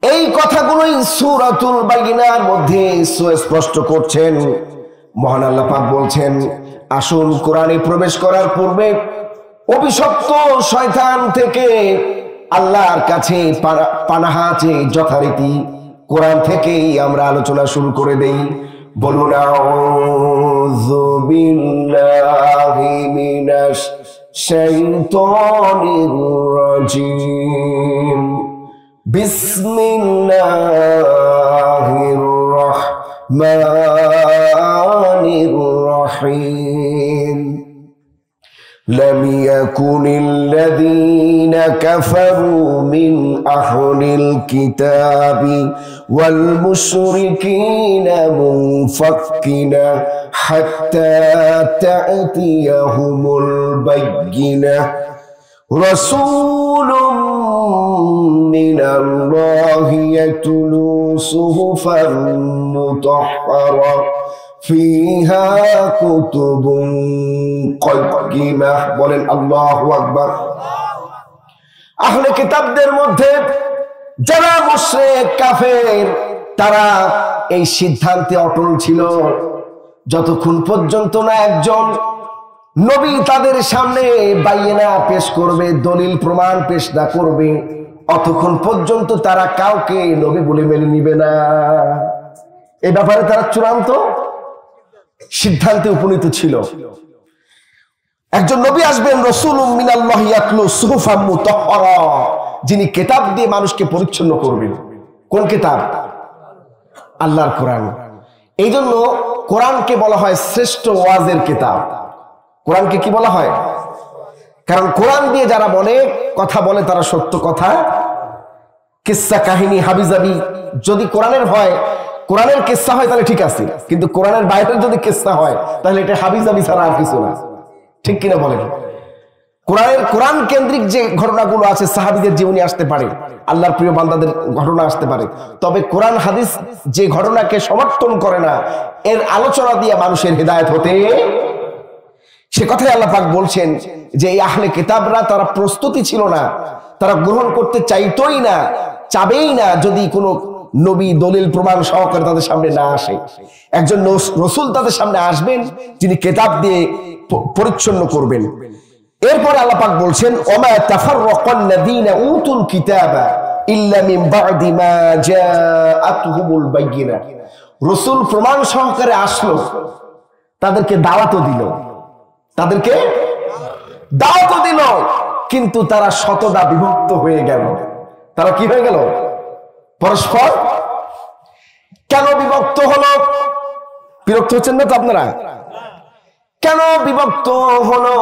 এই কথাগুলোই সূরাতুল বাইয়িনার মধ্যে স্পষ্ট করছেন। মহান আল্লাহ পাক বলছেন, আসুন কোরআনে প্রবেশ করার পূর্বে অভিশপ্ত শয়তান থেকে আল্লাহর কাছে পানাহা চেয়ে যথারীতি কোরআন থেকেই আমরা আলোচনা শুরু করে দেই। বলুন আউযু বিল্লাহি মিনাশ শাইতানির রাজিম। বিসমিল্লাহির রাহমানির রহিম। لم يكن الذين كفروا من أهل الكتاب والمشركين منفكين حتى تأتيهم البينة رسول من الله يتلو صحفا مطهرة فيها كتب قيمة। বলেন আল্লাহু আকবার। আহলে কিতাবদের মধ্যে যারা মুশরিক কাফের, তারা এই সিদ্ধান্তে অটল ছিল, যতক্ষণ পর্যন্ত না একজন নবী তাদের সামনে বাইয়িনা পেশ করবে, দলিল প্রমাণ পেশ না করবে, অতক্ষণ পর্যন্ত তারা কাউকে নবী বলে মেনে নিবে না। এই ব্যাপারে তারা চূড়ান্ত সিদ্ধান্তে উপনীত ছিল। একজন নবী আসবেন, রাসূলুম মিনাল্লাহি ইয়াতলু সুহুফাম মুতাহহারা, যিনি কিতাব দিয়ে মানুষকে পরিচ্ছন্ন করবেন। কোন কিতাব? আল্লাহর কোরআন। এই জন্য কোরআনকে বলা হয় শ্রেষ্ঠ ওয়াজের কিতাব। কোরআনকে কি বলা হয়? কারণ কোরআন দিয়ে যারা কথা বলে তারা সত্য কথা, কিসসা কাহিনী হাবিজাবি যদি কোরআনের হয়, কোরআনের কিসসা হয় তাহলে ঠিক আছে, কিন্তু কোরআনের বাইরের যদি কিসসা হয় তাহলে এটা হাবিজাবি ছাড়া আর কিছু না। ঠিক কিনা বলেন? কোরআন কেন্দ্রিক যে ঘটনাগুলো আছে, সাহাবীদের জীবনী আসতে পারে, আল্লাহর প্রিয় বান্দাদের ঘটনা আসতে পারে, তবে কোরআন হাদিস যে ঘটনাকে সমর্থন করে না, এর আলোচনা দিয়ে মানুষের হেদায়েত হতে, সে কথাই আল্লাহ পাক বলছেন যে এই আহলে কিতাবরা তারা প্রস্তুতি ছিল না, তারা গ্রহণ করতে চাইতোই না, চাবেই না যদি কোনো নবী দলিল প্রমাণ সহকারে তাদের সামনে না আসে। একজন রাসূল তাদের সামনে আসবেন, যিনি কিতাব দিয়ে পরিচ্ছন্ন করবেন। এরপরে আল্লাহ পাক বলছেন, ওমা তাফাররাকাল্লাযীনা উতুল কিতাবা ইল্লা মিন বা'দি মা জাআতুহুমুল বাইয়িনা। রাসূল প্রমাণ সহকারে আসলো, তাদেরকে দাওয়াতও দিল, কিন্তু তারা শতদা বিভক্ত হয়ে গেল। তারা কি হয়ে গেল? পরস্পর। কেন বিভক্ত হলো? বিরক্ত হচ্ছেন না তো আপনারা? কেন বিভক্ত হলো?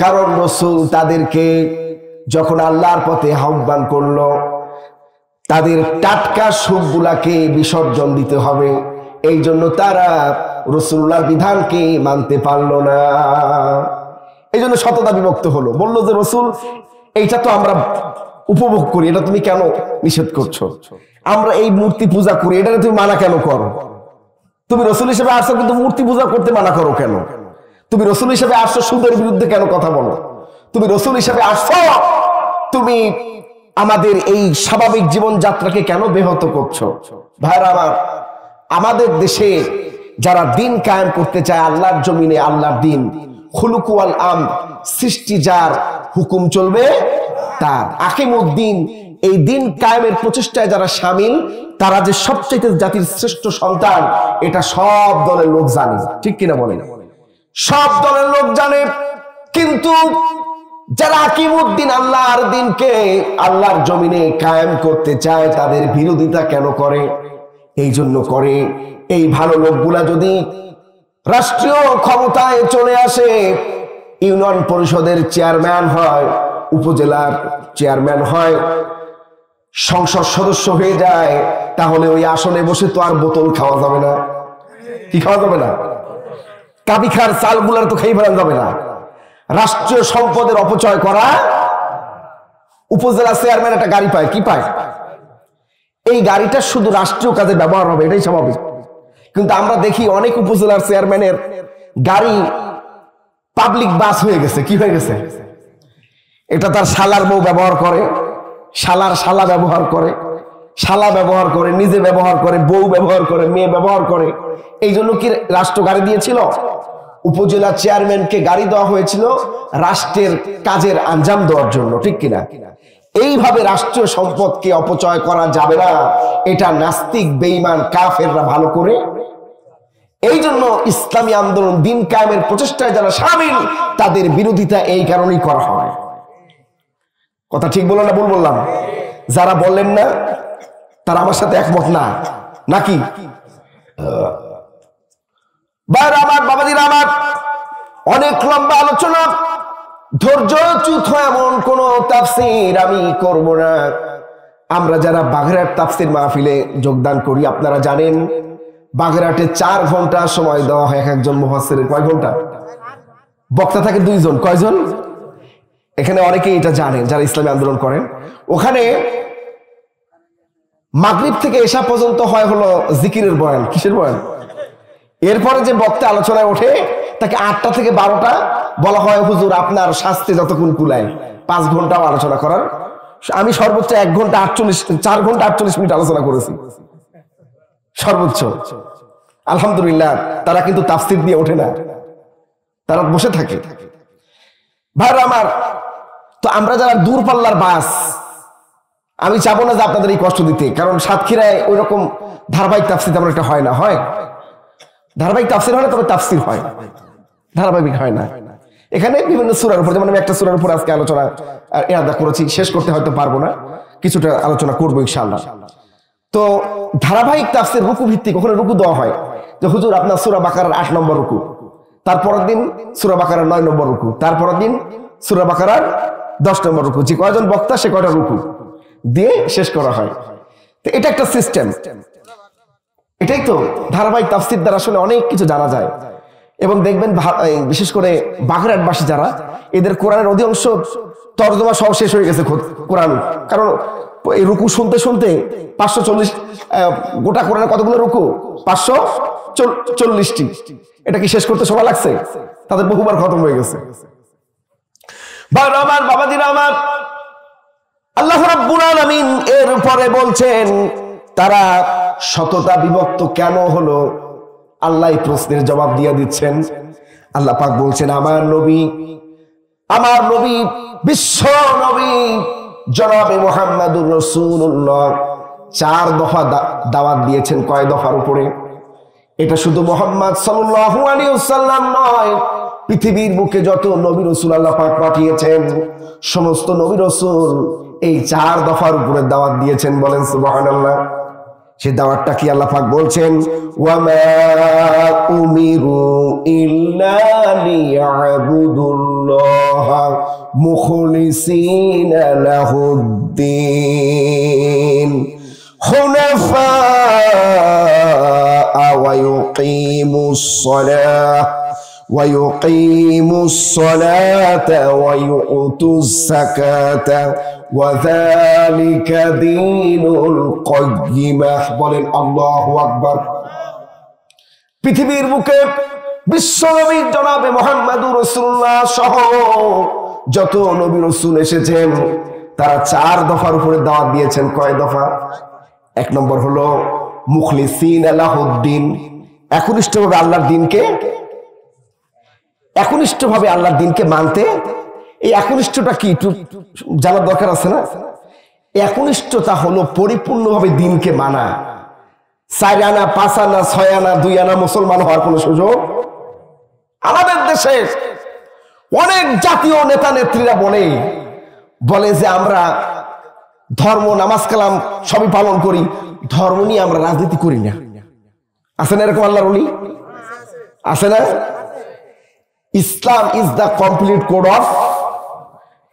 কারণ রাসূল তাদেরকে যখন আল্লাহর পথে আহ্বান করলো, তাদের টাটকা সুখগুলাকে বিসর্জন দিতে হবে, এই জন্য তারা রাসূলুল্লাহর বিধানকে মানতে পারলো না। এই জন্য শতদা বিভক্ত হলো। বললো যে রাসূল, এইটা তো আমরা উপভোগ করি, এটা তুমি কেন নিষেধ করছো? আমরা এই মূর্তি পূজা করি, এটা তুমি মানা কেন করো? তুমি রাসূল হিসেবে আসছো, কিন্তু মূর্তি পূজা করতে মানা করো কেন? তুমি রাসূল হিসেবে আসছো, সুদের বিরুদ্ধে কেন কথা বলো? তুমি রাসূল হিসেবে আসছো, তুমি আমাদের এই স্বাভাবিক জীবন যাত্রাকে কেন ব্যাহত করছো? ভাইরা আমার, আমাদের দেশে যারা দিন কায়েম করতে চায়, আল্লাহর জমিনে আল্লাহর দিন, খুলুক ওয়াল আমর, সৃষ্টি যার, হুকুম চলবে তার, আকিমুদ্দিন, এই দিন কায়েমের প্রচেষ্টায় যারা শামিল, তারা যে সবচেয়ে জাতির শ্রেষ্ঠ সন্তান, এটা সব দলের লোক জানে। ঠিক কিনা বলেন? সব দলের লোক জানে। কিন্তু যারা আকিমুদ্দিন, আল্লাহর দিনকে আল্লাহর জমিনে কায়েম করতে চায়, তাদের বিরোধিতা কেন করে? এই জন্য করে, এই ভালো লোকগুলা যদি রাষ্ট্রীয় ক্ষমতায় চলে আসে, ইউনিয়ন পরিষদের চেয়ারম্যান হয়, উপজেলার চেয়ারম্যান হয়, সংসদ সদস্য হয়ে যায়, তাহলে ওই আসনে বসে তো আর বোতল খাওয়া যাবে না। কি খাওয়া যাবে না? কাবিখার চালগুলার তো খেয়ে ফেলা যাবে না। রাষ্ট্রীয় সম্পদের অপচয় করা উপজেলা চেয়ারম্যান একটা গাড়ি পায়, কি পায়? এই গাড়িটা শুধু রাষ্ট্রীয় কাজে ব্যবহার হবে, এটাই স্বাভাবিক। কিন্তু আমরা দেখি অনেক উপজেলার চেয়ারম্যানের গাড়ি পাবলিক বাস হয়ে গেছে। কি হয়ে গেছে? এটা তার শালার বউ ব্যবহার করে, শালার শালা ব্যবহার করে, শালা ব্যবহার করে, নিজে ব্যবহার করে, বউ ব্যবহার করে, মেয়ে ব্যবহার করে। এই জন্য কি রাষ্ট্র গাড়ি দিয়েছিল? উপজেলা চেয়ারম্যানকে গাড়ি দেওয়া হয়েছিল রাষ্ট্রের কাজের আঞ্জাম দেওয়ার জন্য, ঠিক কিনা? এইভাবে রাষ্ট্রীয় সম্পদকে অপচয় করা যাবে না, এটা নাস্তিক বেঈমান কাফেররা ভালো করে। এই জন্য ইসলামী আন্দোলন, দিন কায়েমের প্রচেষ্টায় যারা শামিল, তাদের বিরোধিতা এই কারণেই করা হয়। কথা ঠিক বললাম না ভুল বললাম? যারা বললেন না তারা আমার সাথে একমত না নাকি? ভাইরা আমার, বাবাজিরা আমার, অনেক লম্বা আলোচনা, ধৈর্যচ্যুত হয় এমন কোন তাফসীর আমি করব না। আমরা যারা বাগেরহাট তাফসীর মাহফিলে যোগদান করি, আপনারা জানেন বাগেরহাটে 4 ঘন্টা সময় দেওয়া হয় এক একজন মুফাসসিরের। কয় ঘন্টা? বক্তা থাকে 2 জন। কয়জন? এখানে অনেকেই এটা জানেন যারা ইসলামী আন্দোলন করেন। ওখানে মাগরিব থেকে এশা পর্যন্ত হয় হলো জিকিরের বয়ান। কিসের বয়ান? এরপরে যে বক্তা আলোচনায় ওঠে তাকে 8টা থেকে 12টা বলা হয় হুজুর আপনার শাস্তি যতক্ষণ কুলায় 5 ঘন্টাও আলোচনা করার। আমি সর্বোচ্চ 1 ঘন্টা 4 ঘন্টা 48 মিনিট আলোচনা করেছি সর্বোচ্চ। আলহামদুলিল্লাহ, তারা কিন্তু তাফসীর দিয়ে ওঠে না, তারা বসে থাকে। ভাইরা আমার, তো আমরা যারা দূরপাল্লার বাস, আমি চাবো না যে আপনাদের এই কষ্ট দিতে, কারণ সাতক্ষীরায় ওই রকম ধারাবাহিক তাফসীর তেমন একটা হয় না। হয় ধারাবাহিক তাফসীর হয় না, তবে তাফসীর হয়, ধারাবাহিক হয় না। এখানে বিভিন্ন সূরার উপর, যেমন আমি একটা সূরার উপর আজকে আলোচনা ইরাদা করেছি, শেষ করতে হয়তো পারবো না, কিছুটা আলোচনা করবো ইনশাআল্লাহ। তো ধারাবাহিক তাফসীর রুকু ভিত্তিক, ওখানে রুকু দেওয়া হয় যে হুজুর আপনার সূরা বাকারার 8 নম্বর রুকু, তারপরের দিন সূরা বাকারার 9 নম্বর রুকু, তারপরের দিন সূরা বাকারার 10 নম্বর রুকু। যে কয়জন বক্তা সে কয়টা রুকু দিয়ে শেষ করা হয়। তো এটা একটা সিস্টেম। এটাই তো ধারাবাহিক তাফসীর দ্বারা আসলে অনেক কিছু জানা যায়। এবং দেখবেন বিশেষ করে বাগেরহাটবাসী যারা, এদের কোরআনের অধিকাংশ তর্জমা সব শেষ হয়ে গেছে কোরআন। কারণ এই রুকু শুনতে শুনতে 540 গোটা কোরআনের কতগুলো রুকু? 540টি। এটা কি শেষ করতে সময় লাগছে? তাদের বহুবার খতম হয়ে গেছে। আমার বাবাজিরা আমার, আল্লাহ রাব্বুল আলামিন এর পরে বলছেন তারা শততা বিভক্ত কেন হলো? আল্লাহ এই প্রশ্নের জবাব দিয়ে দিচ্ছেন। আল্লাহ পাক বলছেন আমার নবী বিশ্ব নবী জনাবে মুহাম্মাদুর রাসূলুল্লাহ 4 দফা দাওয়াত দিয়েছেন। কয় দফার উপরে? এটা শুধু মুহাম্মদ সাল্লাল্লাহু আলাইহি ওয়াসাল্লাম নয়, পৃথিবীর বুকে যত নবী রাসূল আল্লাহ পাক পাঠিয়েছেন সমস্ত নবী রাসূল এই 4 দফার উপরে দাওয়াত দিয়েছেন। বলেন সুবহানাল্লাহ। সে দাওয়াতটা কি? আল্লাহ পাক বলছেন ওয়ামা উমিরু ইল্লা লিয়াবুদুল্লাহ মুখলিসিনা লাহুদ্দিন হুনাফা ওয়া ويقيموا الصلاة ويؤتوا الزكاة وذلك دين القيمة। বলেন আল্লাহু আকবার। পৃথিবীর বুকে বিশ্বনবী জনাবে মুহাম্মদুর রাসূলুল্লাহ সহ যত নবী রাসূল এসেছেন তারা 4 দফার উপরে দাওয়াত দিয়েছেন। কয় দফা? 1 নম্বর হলো মুখলিসিনা লাহুদ্দিন, একনিষ্ঠভাবে আল্লাহর দিনকে মানতে। এই একনিষ্ঠটা কি একটু জানার দরকার আছে না? একনিষ্ঠতা হলো পরিপূর্ণভাবে দিনকে মানা। 4 আনা 5 আনা 6 আনা 2 আনা মুসলমান হওয়ার কোন সুযোগ। আমাদের দেশে অনেক জাতীয় নেতা নেত্রীরা বলে যে আমরা ধর্ম, নামাজ কালাম সবই পালন করি, ধর্ম নিয়ে আমরা রাজনীতি করি না। আছে না এরকম আল্লাহর ওলি? আছে না? Islam is the complete code of,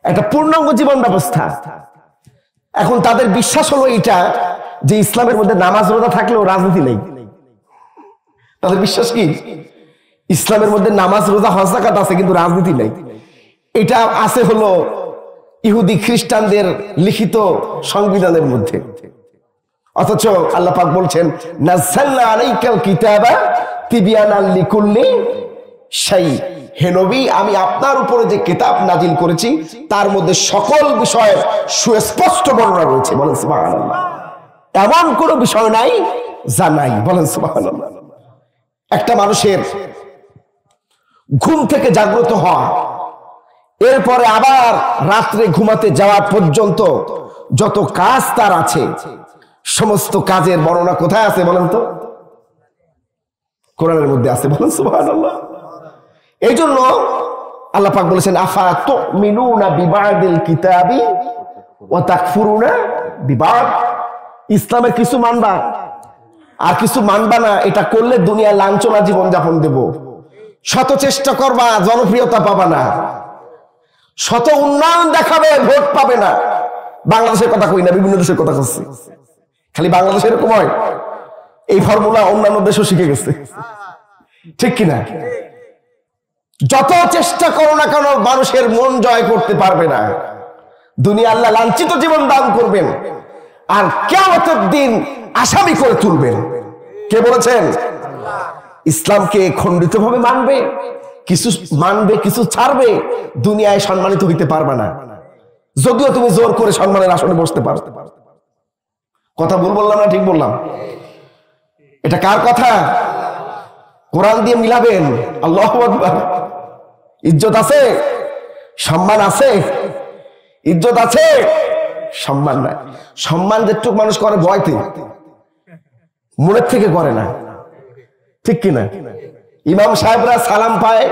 একটা পূর্ণাঙ্গ জীবন ব্যবস্থা। এখন তাদের বিশ্বাস হলো এটা যে ইসলামের মধ্যে নামাজ রোজা থাকলেও রাজনীতি নেই। তাদের বিশ্বাস কি? ইসলামের মধ্যে নামাজ রোজা হজ যাকাত আছে কিন্তু রাজনীতি নেই। এটা আছে হলো ইহুদি খ্রিস্টানদের লিখিত সংবিধানের মধ্যে। অথচ আল্লাহ পাক বলছেন নাযালনা আলাইকাল কিতাবা তিবয়ানাল লিকুল্লি শাই, হে নবী আমি আপনার উপরে যে কিতাব নাজিল করেছি তার মধ্যে সকল বিষয়ের সুস্পষ্ট বর্ণনা রয়েছে। বলেন সুবহানাল্লাহ। এমন কোনো বিষয় নাই যা নাই। বলেন সুবহানাল্লাহ। একটা মানুষের ঘুম থেকে জাগ্রত হওয়া, এরপরে আবার রাত্রে ঘুমাতে যাওয়া পর্যন্ত যত কাজ তার আছে, সমস্ত কাজের বর্ণনা কোথায় আছে বলেন তো? কোরআনের মধ্যে আছে। বলেন সুবহানাল্লাহ। এই জন্য আল্লাহ পাক বলেছেন আফা তুমিনুনা বিবাদিল কিতাবি ওয়া তাকফুরুনা বিবাদ, ইসলামের কিছু মানবা আর কিছু মানবা না, এটা করলে দুনিয়ায় লাঞ্ছনা জীবন যাপন দেব, শত চেষ্টা করবা জনপ্রিয়তা পাবা না, শত উন্নয়ন দেখাবে ভোট পাবে না। বাংলাদেশের কথা কই না, বিভিন্ন দেশের কথা করছি। খালি বাংলাদেশে এরকম হয়? এই ফর্মুলা অন্যান্য দেশও শিখে গেছে, ঠিক কিনা? যত চেষ্টা করো না কেন মানুষের মন জয় করতে পারবে না। দুনিয়া আল্লাহ লাঞ্ছিত জীবন দান করবেন আর কিয়ামতের দিন আসামি করে তুলবেন। কে বলেছেন? ইসলামকে খণ্ডিত ভাবে মানবে, কিছু মানবে কিছু ছাড়বে, দুনিয়ায় সম্মানিত হইতে পারবে না, যদিও তুমি জোর করে সম্মানের আসনে বসতে পারো। কথা ভুল বললাম না ঠিক বললাম? এটা কার কথা? কোরআন দিয়ে মিলাবেন। আল্লাহু আকবার। ইজ্জত আছে, সম্মান আছে, ইজ্জত আছে, সম্মান নাই। সম্মান যেটুক মানুষ করে ভয়তে, মনের থেকে করে না, ঠিক কিনা? ইমাম সাহেবরা সালাম পায়,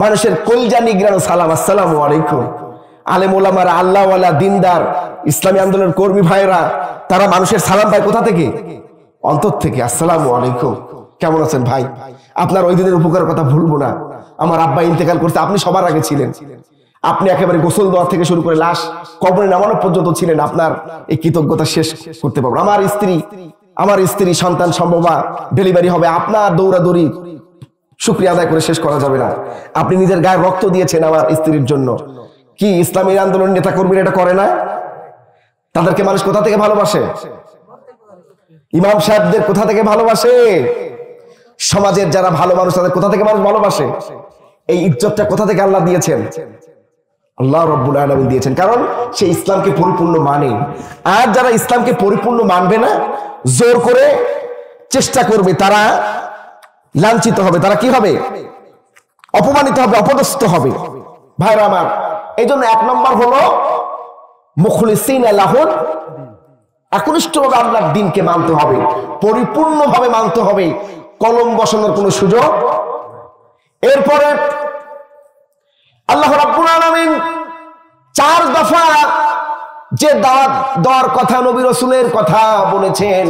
মানুষের কলজা নিগড়ানো সালাম, আসসালামু আলাইকুম। আলেম ওলামারা, আল্লাহওয়ালা, দিনদার, ইসলামী আন্দোলনের কর্মী ভাইরা, তারা মানুষের সালাম পায় কোথা থেকে? অন্তর থেকে। আসসালামু আলাইকুম, কেমন আছেন ভাই? আপনার ওই দিনের উপকারের কথা ভুলবো না, আমার আব্বা ইন্তেকাল করতে, আপনি সবার আগে ছিলেন, আপনি একেবারে গোসল দেওয়া থেকে শুরু করে লাশ কবরে নামানো পর্যন্ত ছিলেন, আপনার এই কৃতজ্ঞতা শেষ করতে পারবো। আমার স্ত্রী সন্তান সম্ভবা ডেলিভারি হবে, আপনার দৌড়াদৌড়ি শুকরিয়া আদায় করে শেষ করা যাবে না। আপনি নিজের গায়ে রক্ত দিয়েছেন আমার স্ত্রীর জন্য। কি ইসলামী আন্দোলন নেতা কর্মীরা এটা করে না? তাদেরকে মানুষ কোথা থেকে ভালোবাসে? ইমাম সাহেবদের কোথা থেকে ভালোবাসে? সমাজের যারা ভালো মানুষ তাদের কোথা থেকে মানুষ ভালোবাসে? এই ইজ্জতটা কোথা থেকে আল্লাহ দিয়েছেন? আল্লাহ রাব্বুল আলামিন দিয়েছেন, কারণ সে ইসলামকে পরিপূর্ণ মানে। আর যারা ইসলামকে পরিপূর্ণ মানবে না, জোর করে চেষ্টা করবে, তারা লাঞ্ছিত হবে, তারা কি হবে? অপমানিত হবে, অপদস্থ হবে। ভাইরা আমার, এই জন্য 1 নম্বর হলো মুখলিসিন লাহুদ, একনিষ্ঠভাবে আল্লাহর দ্বীনকে মানতে হবে, পরিপূর্ণভাবে মানতে হবে, কলম বসানোর কোনো সুযোগ। এরপরে আল্লাহ রাব্বুল আলামিন 4 দফা যে দাওয়াত দেওয়ার কথা, নবী রাসূলের কথা বলেছেন।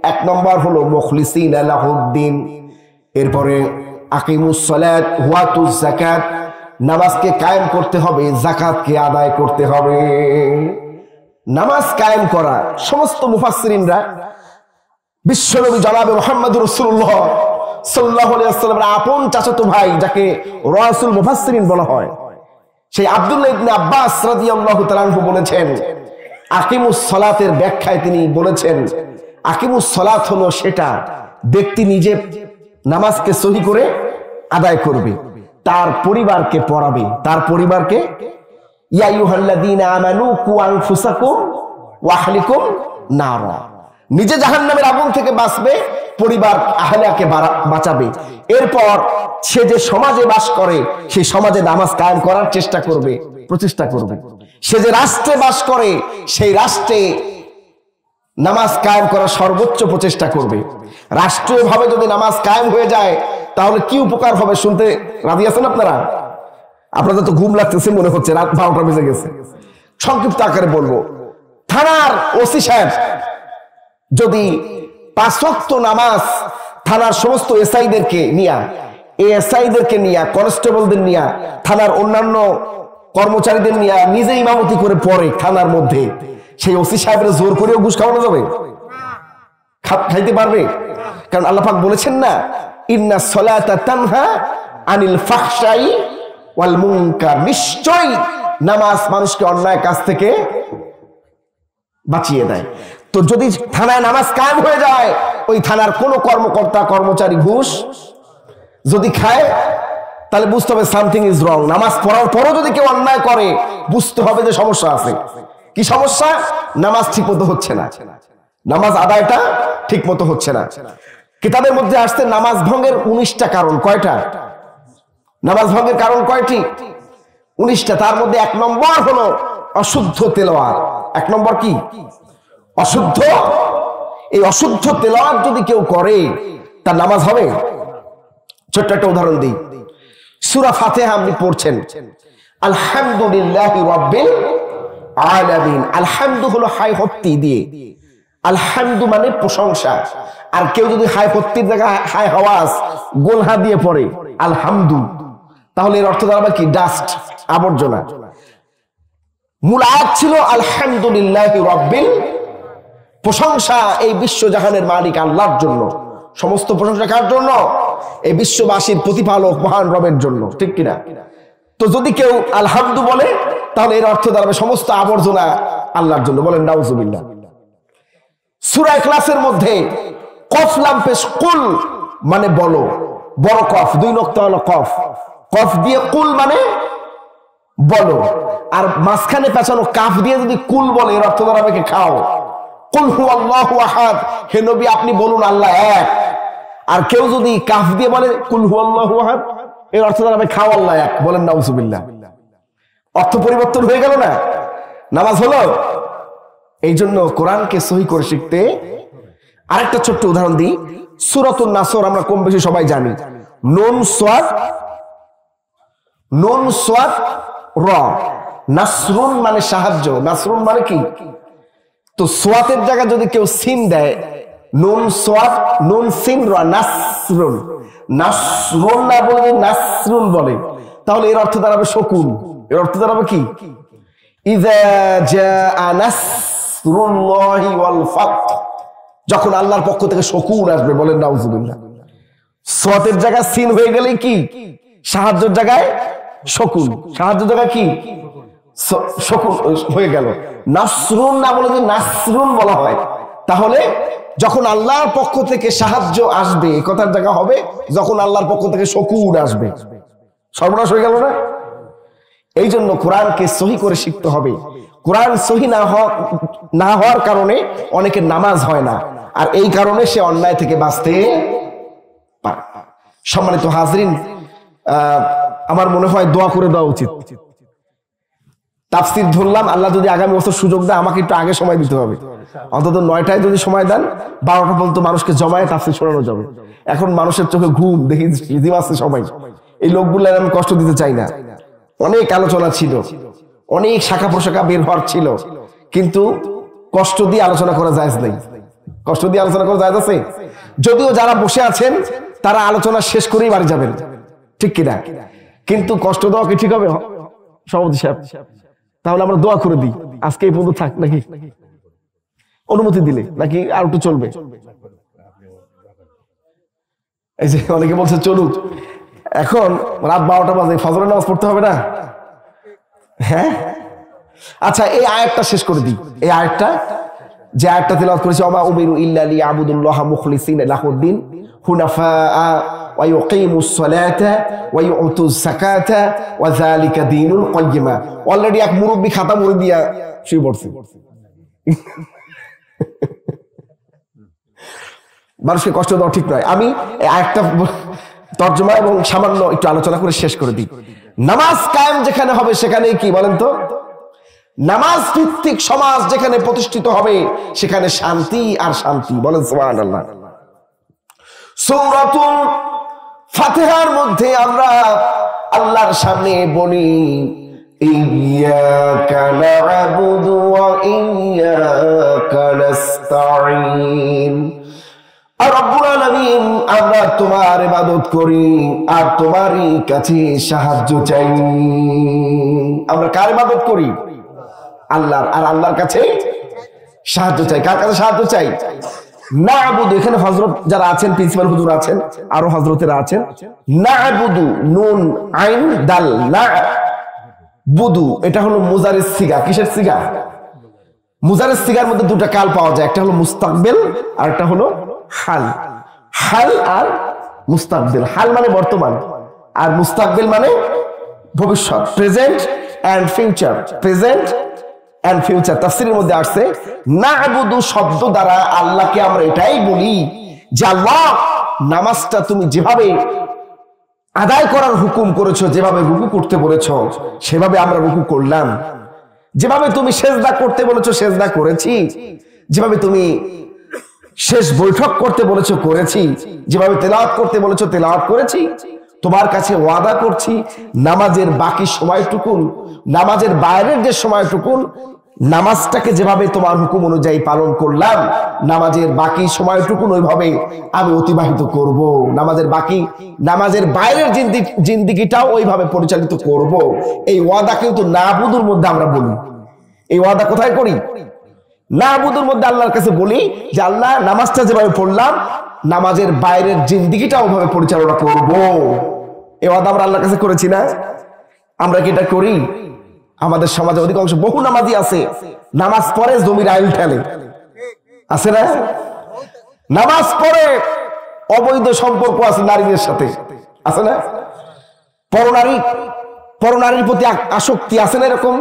1 নম্বর হলো মুখলিসিন লাহুদ্দিন, এরপরে আকিমুস সালাত ওয়া আতুজ যাকাত, নামাজকে কায়েম করতে হবে, যাকাতকে আদায় করতে হবে। নামাজ কায়েম করা, সমস্ত মুফাসসিরিনরা বিশ্বনবী জনাবে মুহাম্মদুর রাসূলুল্লাহ সাল্লাল্লাহু আলাইহি ওয়াসাল্লামের আপন চাচাতো ভাই, যাকে রাসূল মুফাসসিরিন বলা হয়, সেই আব্দুল্লাহ ইবনে আব্বাস রাদিয়াল্লাহু তাআলা আনহু বলেছেন, আকিমুস সালাতের ব্যাখ্যায় তিনি বলেছেন, আকিমুস সালাত হলো সেটা ব্যক্তি নিজে নামাজকে সহি করে আদায় করবে, তার পরিবারকে পড়াবে, তার পরিবারকে, ইয়া আইয়ুহাল্লাযীনা আমানু কু আনফুসাকুম ওয়া আহলিকুম নারা, নিজে জাহান্নামের আগুন থেকে বাঁচবে, পরিবার আহলিয়াকে বাঁচাবে। এরপর সে যে সমাজে বাস করে সেই সমাজে নামাজ কায়েম করার চেষ্টা করবে, প্রচেষ্টা করবে। সে যে রাষ্ট্রে বাস করে সেই রাষ্ট্রে নামাজ কায়েম করার সর্বোচ্চ প্রচেষ্টা করবে। রাষ্ট্রীয়ভাবে যদি নামাজ কায়েম হয়ে যায় তাহলে কি উপকার হবে শুনতে রাজি আছেন আপনারা? আপনাদের তো ঘুম লাগতেছে মনে হচ্ছে, রাত 12টা বেজে গেছে। সংক্ষিপ্ত আকারে বলবো, থানার ওসি সাহেব যদি 5 ওয়াক্ত নামাজ থানার সমস্ত এসআইদেরকে নিয়া, এএসআইদেরকে নিয়া, কনস্টেবলদের নিয়া, থানার অন্যান্য কর্মচারীদের নিয়া নিজে ইমামতি করে পড়ে থানার মধ্যে, সেই ওসি সাহেবের জোর করেও ঘুষ খাওয়ানো যাবে? খাইতে পারবে? কারণ আল্লাহ পাক বলেছেন না, ইন্না সলাতা তানহা আনিল ফাহশাই ওয়াল মুনকার, নিশ্চয়ই নামাজ মানুষকে অন্যায় কাজ থেকে বাঁচিয়ে দেয়। তো যদি থানায় নামাজ কায়েম হয়ে যায়, ওই থানার কোন কর্মকর্তা কর্মচারী ঘুষ যদি খায়, তাহলে বুঝতে হবে সামথিং ইজ রং। নামাজ পড়ার পরও যদি কেউ অন্যায় করে, বুঝতে হবে যে সমস্যা আছে। কি সমস্যা? নামাজ ঠিক মতো হচ্ছে না, নামাজ আদায়টা ঠিক মতো হচ্ছে না। কিতাবের মধ্যে আসছে নামাজ ভঙ্গের 19টা কারণ। কয়টা? নামাজ ভঙ্গের কারণ কয়টি? 19টা। তার মধ্যে 1 নম্বর হলো অশুদ্ধ তেলাওয়াত। 1 নম্বর কি? অশুদ্ধ। এই অশুদ্ধ তেলাওয়াত যদি কেউ করে, তার নামাজ হবে? ছোট্ট একটা উদাহরণ দিই। সূরা ফাতিহা আপনি পড়ছেন, আলহামদুলিল্লাহি রাব্বিল আলামিন। আলহামদু হলো হাই হত্তি দিয়ে, আলহামদু মানে প্রশংসা। আর কেউ যদি হাই হত্তির জায়গায় হাই হাওয়াজ গোলহা দিয়ে পড়ে আলহামদু, তাহলে এর অর্থ দাঁড়াবে কি? ডাস্ট, আবর্জনা। মূল আয়াত ছিল আলহামদুলিল্লাহি রাব্বিল, প্রশংসা এই বিশ্বজাহানের মালিক আল্লাহর জন্য। সমস্ত প্রশংসা কার জন্য? এই বিশ্ববাসীর প্রতিপালক মহান রবের জন্য, ঠিক কিনা? তো যদি কেউ আলহামদু বলে, তাহলে এর অর্থ দাঁড়াবে সমস্ত আবর্জনা আল্লাহর জন্য। বলেন নাউজুবিল্লাহ। সূরা ইখলাসের মধ্যে কফ লাম পেশ কুল মানে বলো, বড় কফ, 2 নোক্তা হলো কফ, কফ দিয়ে কুল মানে বলো। আর মাঝখানে পেছানো কাফ দিয়ে যদি কুল বলে, এর অর্থ দাঁড়াবে কি? খাও। কুল হুয়াল্লাহু আহাদ, হে নবী আপনি বলুন আল্লাহ এক। আর কেউ যদি কাফ দিয়ে বলে কুল হুয়াল্লাহু আহাদ, এর অর্থ দাঁড়াবে খাও আল্লাহ এক। বলেন নাউজুবিল্লাহ। অর্থ পরিবর্তন হয়ে গেল না? নামাজ হলো? এই জন্য কোরআনকে সহি করে শিখতে। আরেকটা ছোট্ট উদাহরণ দিই। সূরাতুন নাসর আমরা কম বেশি সবাই জানি। নুন সাদ র, নাসরুন মানে সাহায্য, নাসরুন মানে কি? তো সোয়াতের জায়গায় যদি কেউ সিন দেয়, নুন সাদ নুন সিন র, নাসরুন, নাসরুন না বলে নাসরুন বলে, তাহলে এর অর্থ দাঁড়াবে শকুন। এর অর্থ দাঁড়াবে কি? ইযা জাআ নাসরুল্লাহি ওয়াল ফাতহ, যখন আল্লাহর পক্ষ থেকে শকুন আসবে। বলেন নাউজুবিল্লাহ। সোয়াতের জায়গায় সিন হয়ে গেলেই কি? সাহায্যের জায়গায় শকুন, সাহায্যের জায়গায় কি? শকুন হয়ে গেল। নাসরুন না বলে যদি নাসরুন বলা হয়, তাহলে যখন আল্লাহর পক্ষ থেকে সাহায্য আসবে, এই কথার জায়গা হবে যখন আল্লাহর পক্ষ থেকে শকুন আসবে। সর্বনাশ হয়ে গেল না? এই জন্য কোরআনকে সহি করে শিখতে হবে। কোরআন সহি না হওয়ার কারণে অনেকের নামাজ হয় না, আর এই কারণে সে অন্যায় থেকে বাঁচতে পারে। সম্মানিত হাজরিন, আমার মনে হয় দোয়া করে দেওয়া উচিত। তাফসীর ধরলাম, আল্লাহ যদি আগামী বছর সুযোগ দেয়, আমাকে একটু আগে সময় দিতে হবে। অন্তত 9টায় যদি সময় দেন, 12টা পর্যন্ত মানুষকে জমায়ে তাফসীর শোনানো যাবে। এখন মানুষের চোখে ঘুম, দেখি জিম আছে সবাই। এই লোকগুলো আমি কষ্ট দিতে চাই না। অনেক আলোচনা ছিল, অনেক শাখা প্রশাখা বের হওয়ার ছিল, কিন্তু কষ্ট দিয়ে আলোচনা করা জায়েজ নেই। কষ্ট দিয়ে আলোচনা করা জায়েজ আছে? যদিও যারা বসে আছেন তারা আলোচনা শেষ করেই বাড়ি যাবেন, ঠিক কিনা? কিন্তু কষ্ট দেওয়া কি ঠিক হবে সভাপতি সাহেব? তাহলে আমরা দোয়া করে দিই, আজকে এই পর্যন্ত থাক নাকি? অনুমতি দিলে নাকি আর একটু চলবে? এই যে অনেকে বলছে চলুক, এখন রাত 12টা বাজে, ফজরের নামাজ পড়তে হবে না? হ্যাঁ, আচ্ছা এই আয়াতটা শেষ করে দিই। এই আয়াতটা, যে আয়াতটা তিলাওয়াত করেছি, ওমা উমিরু ইল্লা লিয়াবুদুল্লাহা মুখলিসিনা লাহুদ্দিন হুনাফা ওয়া ইউকিমুস সালাতা ওয়া ইউতুজ যাকাতা ওয়া যালিকা দীনুল কাইয়্যিমা। অলরেডি এক মুরব্বি খাতা মুড়ে দিয়া শুয়ে পড়ছে। মানুষকে কষ্ট দেওয়া ঠিক নয়। আমি এই আয়াতটা তর্জমা এবং সামান্য একটু আলোচনা করে শেষ করে দিই। নামাজ কায়েম যেখানে হবে, সেখানেই কি বলেন তো? নামাজ ভিত্তিক সমাজ যেখানে প্রতিষ্ঠিত হবে, সেখানে শান্তি আর শান্তি। বলেন সুবহানাল্লাহ। সূরাতুল ফাতিহার মধ্যে আমরা আল্লাহর সামনে বলি ইয়্যাকা না'বুদু ওয়া ইয়্যাকা নাস্তাঈন। আর রব্বুল আলামিন, আমরা তোমার ইবাদত করি আর তোমারই কাছে সাহায্য চাই। আমরা কার ইবাদত করি? আল্লাহর। আর আল্লাহর কাছে সাহায্য চাই। কার কাছে সাহায্য চাই? না'বুদু। এখানে হযরত যারা আছেন, প্রিন্সিপাল হুজুর আছেন, আরো হযরতেরা আছেন। না'বুদু, নুন আইন দাল, না বুদু, এটা হলো মুজারের সিগা। কিসের সিগা? মুজারের সিগার মধ্যে দুটো কাল পাওয়া যায়, একটা হলো মুস্তাকবিল আর একটা হলো হাল। হাল আর মুস্তাকবিল, হাল মানে বর্তমান আর মুস্তাকবিল মানে ভবিষ্যৎ, present and future. Present and future তাফসীরের মধ্যে আসছে না'বুদু শব্দ দ্বারা আল্লাহকে আমরা এটাই বলি যে আল্লাহ নামাজটা তুমি যেভাবে আদায় করার হুকুম করেছো, যেভাবে রুকু করতে বলেছো সেভাবে আমরা রুকু করলাম, যেভাবে তুমি সেজদা করতে বলেছো সেজদা করেছি, যেভাবে তুমি শেষ বৈঠক করতে বলেছো করেছি, যেভাবে তেলাওয়াত করতে বলেছো তেলাওয়াত করেছি। তোমার কাছে ওয়াদা করছি নামাজের বাকি সময়টুকুন, নামাজের বাইরের যে সময়টুকুন নামাজটাকে যেভাবে তোমার হুকুম অনুযায়ী পালন করলাম, নামাজের বাকি সময়টুকুন ওইভাবে আমি অতিবাহিত করব। নামাজের বাইরের জিন্দিগিটাও ওইভাবে পরিচালিত করব। এই ওয়াদা কিন্তু নাবুদুর মধ্যে আমরা বলি। এই ওয়াদা কোথায় করি? নাবুদুর মধ্যে আল্লাহর কাছে বলি যে আল্লাহ নামাজটা যেভাবে পড়লাম নামাজের বাইরের জিন্দিগিটা ওইভাবে পরিচালনা করব। এই ওয়াদা আমরা আল্লাহর কাছে করেছি না? আমরা কি এটা করি? আমাদের সমাজে অধিকাংশ বহু নামাজি আছে নামাজ পড়ে জমির আইল ঠেলে, আছে না? নামাজ পড়ে অবৈধ সম্পর্ক আছে নারীদের সাথে, আছে না? পরনারীর প্রতি আসক্তি আছে না? এরকম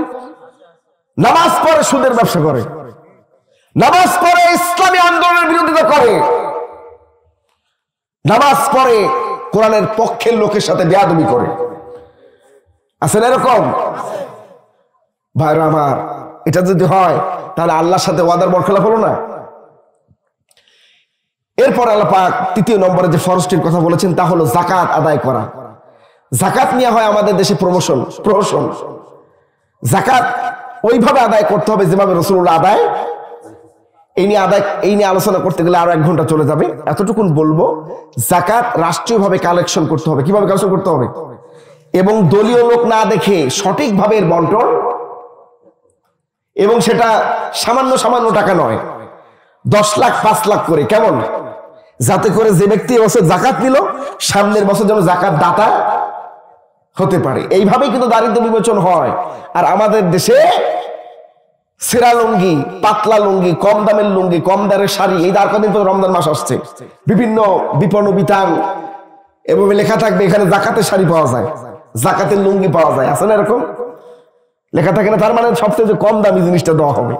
নামাজ পড়ে সুদের ব্যবসা করে, নামাজ পড়ে ইসলামী আন্দোলনের বিরোধিতা করে, নামাজ পড়ে কোরআনের পক্ষের লোকের সাথে বেয়াদবি করে, আছে না এরকম? ভাইরা আমার, এটা যদি হয় তাহলে আল্লাহর সাথে ওয়াদার বরখেলাপ হলো না? এরপর আল্লাহ পাক তৃতীয় নম্বরে যে ফরজটির কথা বলেছেন তা হলো যাকাত আদায় করা। যাকাত নিয়ে হয় আমাদের দেশে প্রহসন। যাকাত ওইভাবে আদায় করতে হবে যেভাবে রাসূলুল্লাহ আদায়। এই নিয়ে আলোচনা করতে গেলে আরো 1 ঘন্টা চলে যাবে। এতটুকুন বলবো, যাকাত রাষ্ট্রীয়ভাবে কালেকশন করতে হবে। কিভাবে কালেকশন করতে হবে? এবং দলীয় লোক না দেখে সঠিকভাবে এর বন্টন, এবং সেটা সামান্য টাকা নয়, 10 লাখ 5 লাখ করে। কেমন? যাতে করে যে ব্যক্তি এবছর যাকাত নিল সামনের বছর যেন যাকাত দাতা হতে পারে। এইভাবেই কিন্তু দারিদ্র বিমোচন হয়। আর আমাদের দেশে সেরা লুঙ্গি, পাতলা লুঙ্গি, কম দামের লুঙ্গি, কম দামের শাড়ি, এই আর কদিন পর রমজান মাস আসছে, বিভিন্ন বিপণ বিতান এভাবে লেখা থাকবে এখানে যাকাতের শাড়ি পাওয়া যায়, যাকাতের লুঙ্গি পাওয়া যায়, আছে না? এরকম লেখা থাকে না? তার মানে সবচেয়ে কম দামি জিনিসটা দেওয়া হবে।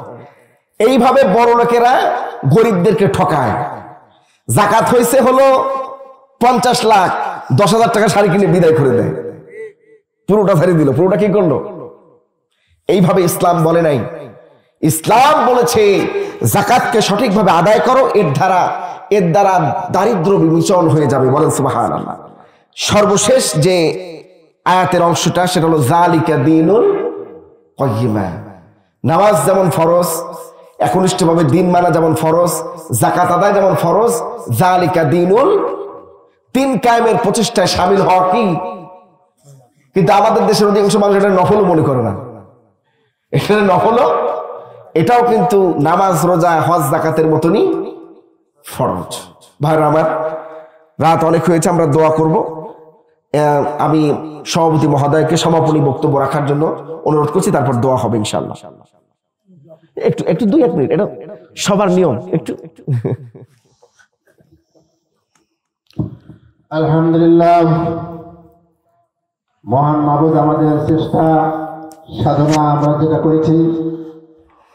এইভাবে বড় লোকেরা গরিবদেরকে ঠকায়। যাকাত হয়েছে হলো 50 লাখ, 10,000 টাকা শাড়ি কিনে বিদায় করে দেয়, পুরোটা ছাড়ি দিল। পুরোটা কি করলো? এইভাবে ইসলাম বলে নাই। ইসলাম বলেছে যাকাতকে সঠিকভাবে আদায় করো, এর দ্বারা দারিদ্র বিমোচন হয়ে যাবে। বলেন সুবহানাল্লাহ। সর্বশেষ যে আয়াতের অংশটা সেটা হলো যালিকা দীনুল কাইয়্যিমা। নামাজ যেমন ফরজ, একনিষ্ঠভাবে দিন মানা যেমন ফরজ, যাকাত আদায় যেমন ফরজ, যালিকা দীনুল, দিন কায়েমের প্রচেষ্টায় শামিল হওয়া কি? কিন্তু আমাদের দেশের অধিকাংশ মানুষ এটা নফলও মনে করে না। এখানে নফল, এটাও কিন্তু নামাজ, রোজা, হজ, যাকাতের মতনই ফরজ। ভাইরা আমার, রাত অনেক হয়েছে, আমরা দোয়া করব। আমি সভাপতি মহোদয়কে সমাপনী বক্তব্য রাখার জন্য অনুরোধ করছি, তারপর দোয়া হবে ইনশাআল্লাহ। একটু 2-1 মিনিট, এটা সবার নিয়ম। একটু আলহামদুলিল্লাহ, মহান মাবুদ আমাদের চেষ্টা সাধনা আমরা যেটা করেছি,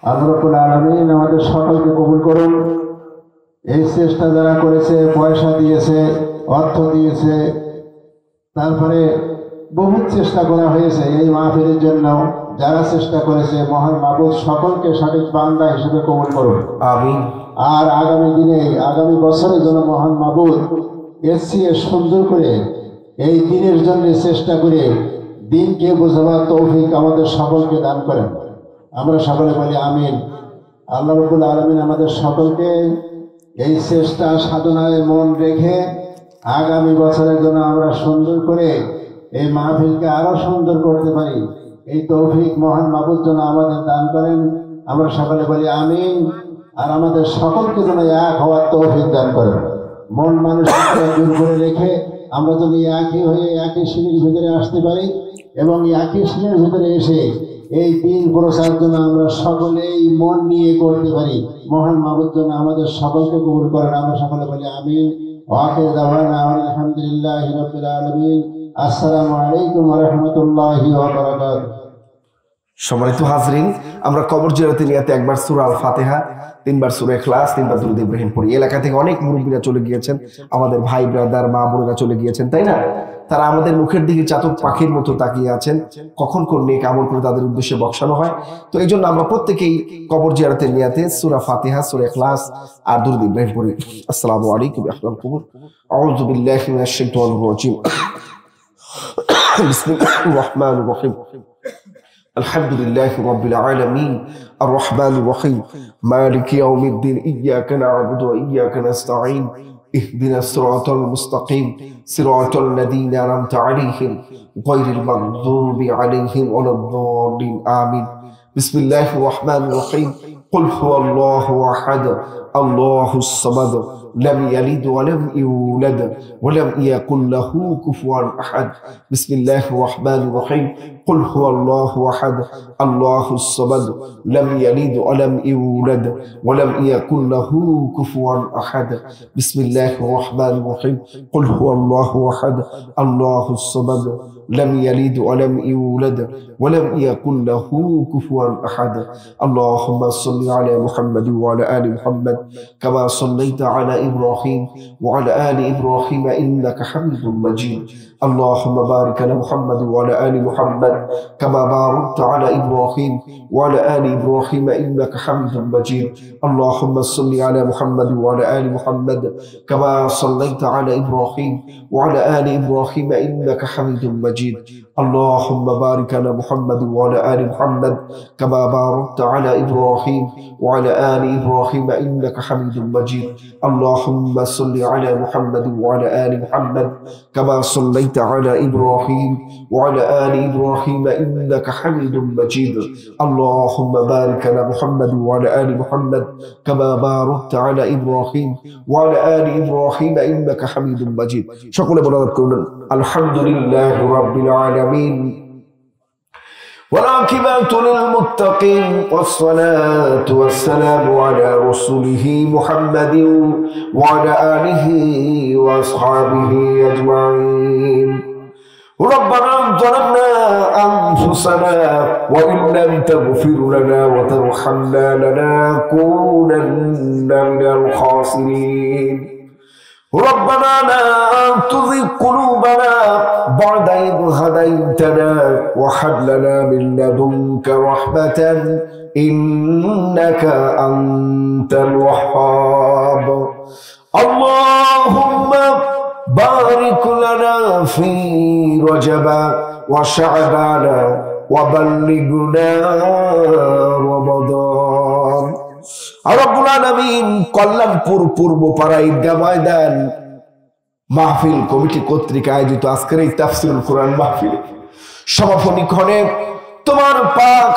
আল্লাহ রাব্বুল আলামিন আমাদের সকলকে কবুল করুন। এই চেষ্টা যারা করেছে, পয়সা দিয়েছে, অর্থ দিয়েছে, তারপরে বহু চেষ্টা করা হয়েছে এই মাহফিলের জন্য, যারা চেষ্টা করেছে মহান মাবুদ সকলকে সঠিক বান্দা হিসেবে কবুল করুন, আমিন। আর আগামী দিনে, আগামী বছরের জন্য মহান মাবুদ এর চেয়ে সুন্দর করে এই দিনের জন্য চেষ্টা করে দিনকে বোঝাবার তৌফিক আমাদের সকলকে দান করেন। আমরা সকলে বলি আমিন। আল্লাহ রাব্বুল আলামিন আমাদের সকলকে এই চেষ্টা সাধনায় মন রেখে আগামী বছরের জন্য আমরা সুন্দর করে এই মাহফিলকে আরো সুন্দর করতে পারি, এই তৌফিক মহান মাবুদ যেন আমাদের দান করেন। আমরা সকলে বলি আমিন। আর আমাদের সকলকে যেন এক হওয়ার তৌফিক দান করেন। মন মানুষকে দূর করে রেখে আমরা যদি একই হয়ে একই সিঁড়ির ভিতরে আসতে পারি, এবং একই সিনের ভিতরে এসে এই দিন প্রচারের জন্য আমরা সকলেই মন নিয়ে করতে পারি। মহান মাবুদ যেন আমাদের সকলকে কবুল করেন। আমরা সকলে বলি আমিন। ওয়াখির দাওয়ানা আলহামদুলিল্লাহি রাব্বিল আলামিন। আসসালামু আলাইকুম ওয়া রাহমাতুল্লাহি ওয়া বারাকাতুহু। সম্মানিত হাজরিন, আমরা কবর জিয়ারতের নিয়াতে একবার সূরা আল ফাতিহা, 3 বার সূরা ইখলাস, 3 বার দুরূদ ইব্রাহিম পড়ি। এলাকা থেকে অনেক মুরব্বীরা চলে গিয়েছেন, আমাদের ভাই ব্রাদার মা বোনেরা চলে গিয়েছেন, তাই না? তারা আমাদের মুখের দিকে চাতক পাখির মতো তাকিয়ে আছেন, কখন কোন নেক আমল করে তাদের উদ্দেশ্যে বক্সানো হয়। তো এই জন্য আমরা প্রত্যেকেই কবর জিয়ারতের নিয়াতে সূরা ফাতিহা, সূরা ইখলাস আর দুরূদ ইব্রাহিম পড়ি। আসসালামু আলাইকুম ওয়া রাহমাতুল্লাহি ওয়া বারাকাতুহু। আউযু বিল্লাহি মিনাশ শাইতানির রাজীম। বিসমিল্লাহির রহমানির রহিম। الحمد لله رب العالمين الرحمن الرحيم مالك يوم الدين إياك نعبد وإياك نستعين اهدنا الصراط المستقيم صراط الذين أنعمت عليهم غير المغضوب عليهم ولا الضالين آمين. بسم الله الرحمن الرحيم. قل هو الله أحد الله الصمد لم يلد ولم يولد ولم يكن له كفوا أحد. بسم الله الرحمن الرحيم. قل هو الله أحد الله الصمد لم يلد ولم يولد ولم يكن له كفوا أحد. بسم الله الرحمن الرحيم. قل هو الله أحد الله الصمد لم يلد ولم يولد ولم يكن له كفوا أحد. اللهم صل على محمد وعلى آل محمد كما صليت على إبراهيم وعلى آل إبراهيم إنك حميد مجيد. اللهم بارك على محمد وعلى آل محمد كما باركت على إبراهيم وعلى آل إبراهيم إنك حميد مجيد. اللهم صل على محمد وعلى آل محمد كما صليت على إبراهيم وعلى آل إبراهيم إنك حميد مجيد. اللهم بارك على محمد وعلى آل محمد كما باركت على إبراهيم وعلى آل إبراهيم إنك حميد مجيد. اللهم صل على محمد وعلى آل محمد كما صليت على إبراهيم وعلى آل إبراهيم إنك حميد مجيد. اللهم بارك على محمد وعلى آل محمد كما باركت على إبراهيم وعلى آل إبراهيم إنك حميد مجيد. شكرا لكم. الحمد لله رب العالمين والعاقبة للمتقين والصلاة والسلام على رسوله محمد وعلى آله وأصحابه أجمعين. ربنا ظلمنا أنفسنا وإن لم تغفر لنا وترحمنا لنكونن من الخاسرين. ربنا لا تزغ قلوبنا بعد إذ هديتنا وهب لنا من لدنك رحمة إنك أنت الوهاب. اللهم بارك لنا في رجب وشعبان وبلغنا رمضان. রব্বুল আলামিন কল্যাণপুর পূর্বপাড়া ঈদগাহ ময়দান মাহফিল কমিটি কর্তৃক আয়োজিত আজকের এই তাফসীরুল কোরআন মাহফিলে সমাপনী ক্ষণে তোমার পাক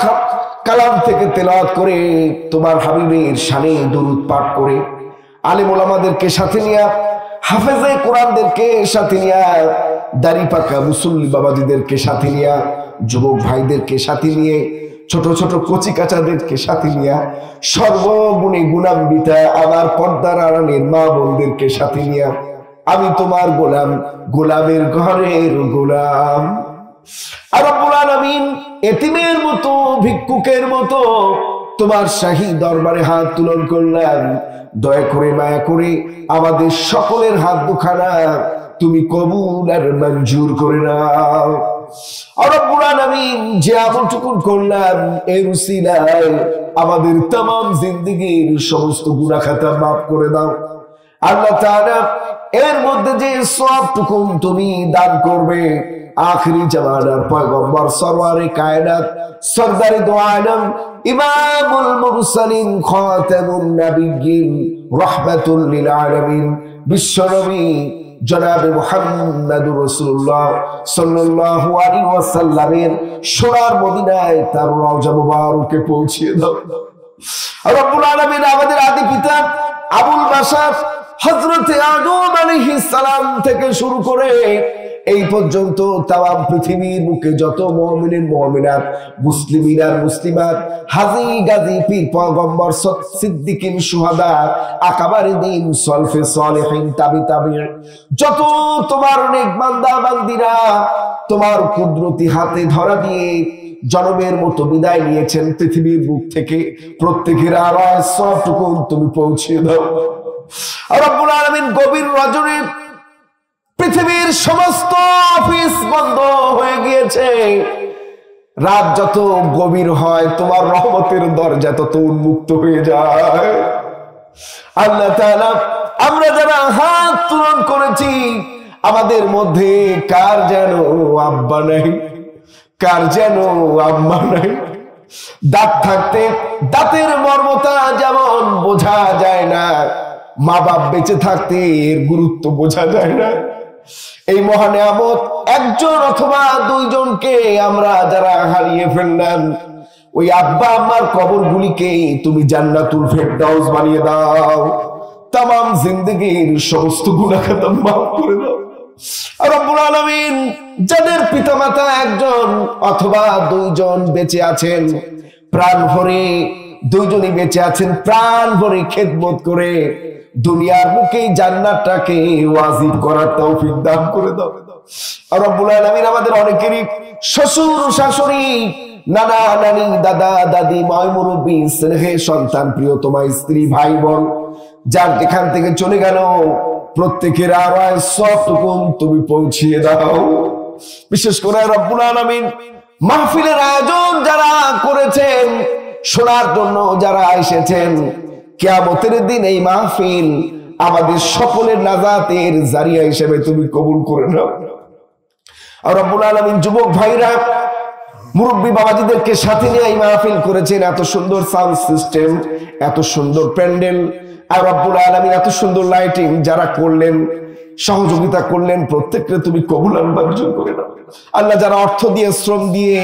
কালাম থেকে তেলাওয়াত করে তোমার হাবিবের শানে দরুদ পাঠ করে আলেম ওলামাদেরকে সাথে নিয়ে হাফেজে কোরআনদেরকে সাথে নিয়ে দাড়ি পাকা মুসল্লি বাবাজিদেরকে সাথে নিয়ে যুবক ভাইদেরকে সাথে নিয়ে ছোট ছোট কচি কাচাদেরকে সাথে নিয়ে সর্বগুণে গুণান্বিতা আমার পর্দার আড়ালের মা বোনদেরকে সাথে নিয়ে আমি তোমার গোলাম, গোলামের ঘরের গোলাম। আর রব্বুল আলামিন এতিমের মতো ভিক্ষুকের মতো তোমার শাহী দরবারে হাত তুলন করলাম। দয়া করে মায়া করে আমাদের সকলের হাত দুখানা তুমি কবুল আর মঞ্জুর করে নাও। আর রব্বুল আলামিন যে আমলটুকু করলাম এর উসিলায় আমাদের तमाम জিন্দেগীর সমস্ত গুনাহ খাতা মাফ করে দাও আল্লাহ তাআলা। এর মধ্যে যে সওয়াবটুকু তুমি দান করবে আখিরি জামানার পয়গম্বর সরওয়ারে কায়নাত সরদারে দো আলম ইমামুল মুরসালিন খাতামুন নবিয়্যিন রাহমাতুল লিল আলামিন বিশ্বনবী জনাবে মুহাম্মদুর রাসূলুল্লাহ সাল্লাল্লাহু আলাইহি ওয়াসাল্লামের সোনার মদিনায় তার রওজা মুবারকে পৌঁছিয়ে দাও। রব্বুল আলামিন আমাদের আদি পিতা আবুল বাশার হযরতে আদম আলাইহিস সালাম থেকে শুরু করে এই পর্যন্ত তাম পৃথিবীর বুকে যত মুমিন মুমিনাত, মুসলিমিন আর মুসলিমাত, হাজী গাজী পীর পয়গম্বর সিদ্দিকিন শুহাদা আকাবারিদিন সলফে সালেহিন তাবি যত তোমার নেক বান্দা বান্দিরা তোমার কুদরতি হাতে ধরা দিয়ে জনমের মতো বিদায় নিয়েছেন পৃথিবীর বুক থেকে, প্রত্যেকের আওয়াজ সবটুকু তুমি পৌঁছে দাও। রব্বুল আলামিন গভীর রজনী পৃথিবীর সমস্ত অফিস বন্ধ হয়ে গিয়েছে, রাত যত গভীর হয় তোমার রহমতের দরজা তত উন্মুক্ত হয়ে যায়। আল্লাহ তাআলা আমরা যারা হাত তুলন করেছি আমাদের মধ্যে কার যেন আব্বা নাই, কার যেন আম্মা নাই। দাঁত থাকতে দাঁতের মর্মতা যেমন বোঝা যায় না, মা বাপ বেঁচে থাকতে এর গুরুত্ব বোঝা যায় না। এই মহা নিয়ামত একজন অথবা দুইজনকে আমরা যারা হারিয়ে ফেললাম, ওই আব্বা আম্মার কবরগুলিকে তুমি জান্নাতুল ফেরদাউস বানিয়ে দাও, তামাম জিন্দেগীর সমস্ত গুনাহ খাতা মাফ করে দাও। রব্বুল আলামিন যাদের পিতামাতা একজন অথবা দুইজন বেঁচে আছেন, প্রাণ ভরে দুইজনই বেঁচে আছেন, প্রাণ ভরে খেদমত করে দুনিয়ার বুকে জান্নাতটাকে ওয়াজিব করার তৌফিক দান করে দাও। রব্বুল আলামিন আমাদের অনেকেরই শ্বশুর শাশুড়ি, নানা নানি, দাদা দাদি, ময় মুরব্বী, স্নেহে সন্তান, প্রিয়তমা স্ত্রী, ভাই বোন যার যেখান থেকে চলে গেল প্রত্যেকের আওয়াজ সবটুকু তুমি পৌঁছিয়ে দাও। বিশেষ করে রব্বুল আলামিন মাহফিলের আয়োজন যারা করেছেন, শোনার জন্য যারা এসেছেন, কিয়ামতের দিন এই মাহফিল আমাদের সকলের নাজাতের জারিয়া হিসেবে তুমি কবুল করে নাও। আর রব্বুল আলামিন যুবক ভাইরা, মুরব্বী বাবাজিদেরকে সাথে নিয়ে এই মাহফিল করেছেন, এত সুন্দর সাউন্ড সিস্টেম, এত সুন্দর প্যান্ডেল, আর রব্বুল আলামিন এত সুন্দর লাইটিং যারা করলেন, সহযোগিতা করলেন, প্রত্যেককে তুমি কবুল আর মঞ্জুর করে নাও। আল্লাহ যারা অর্থ দিয়ে শ্রম দিয়ে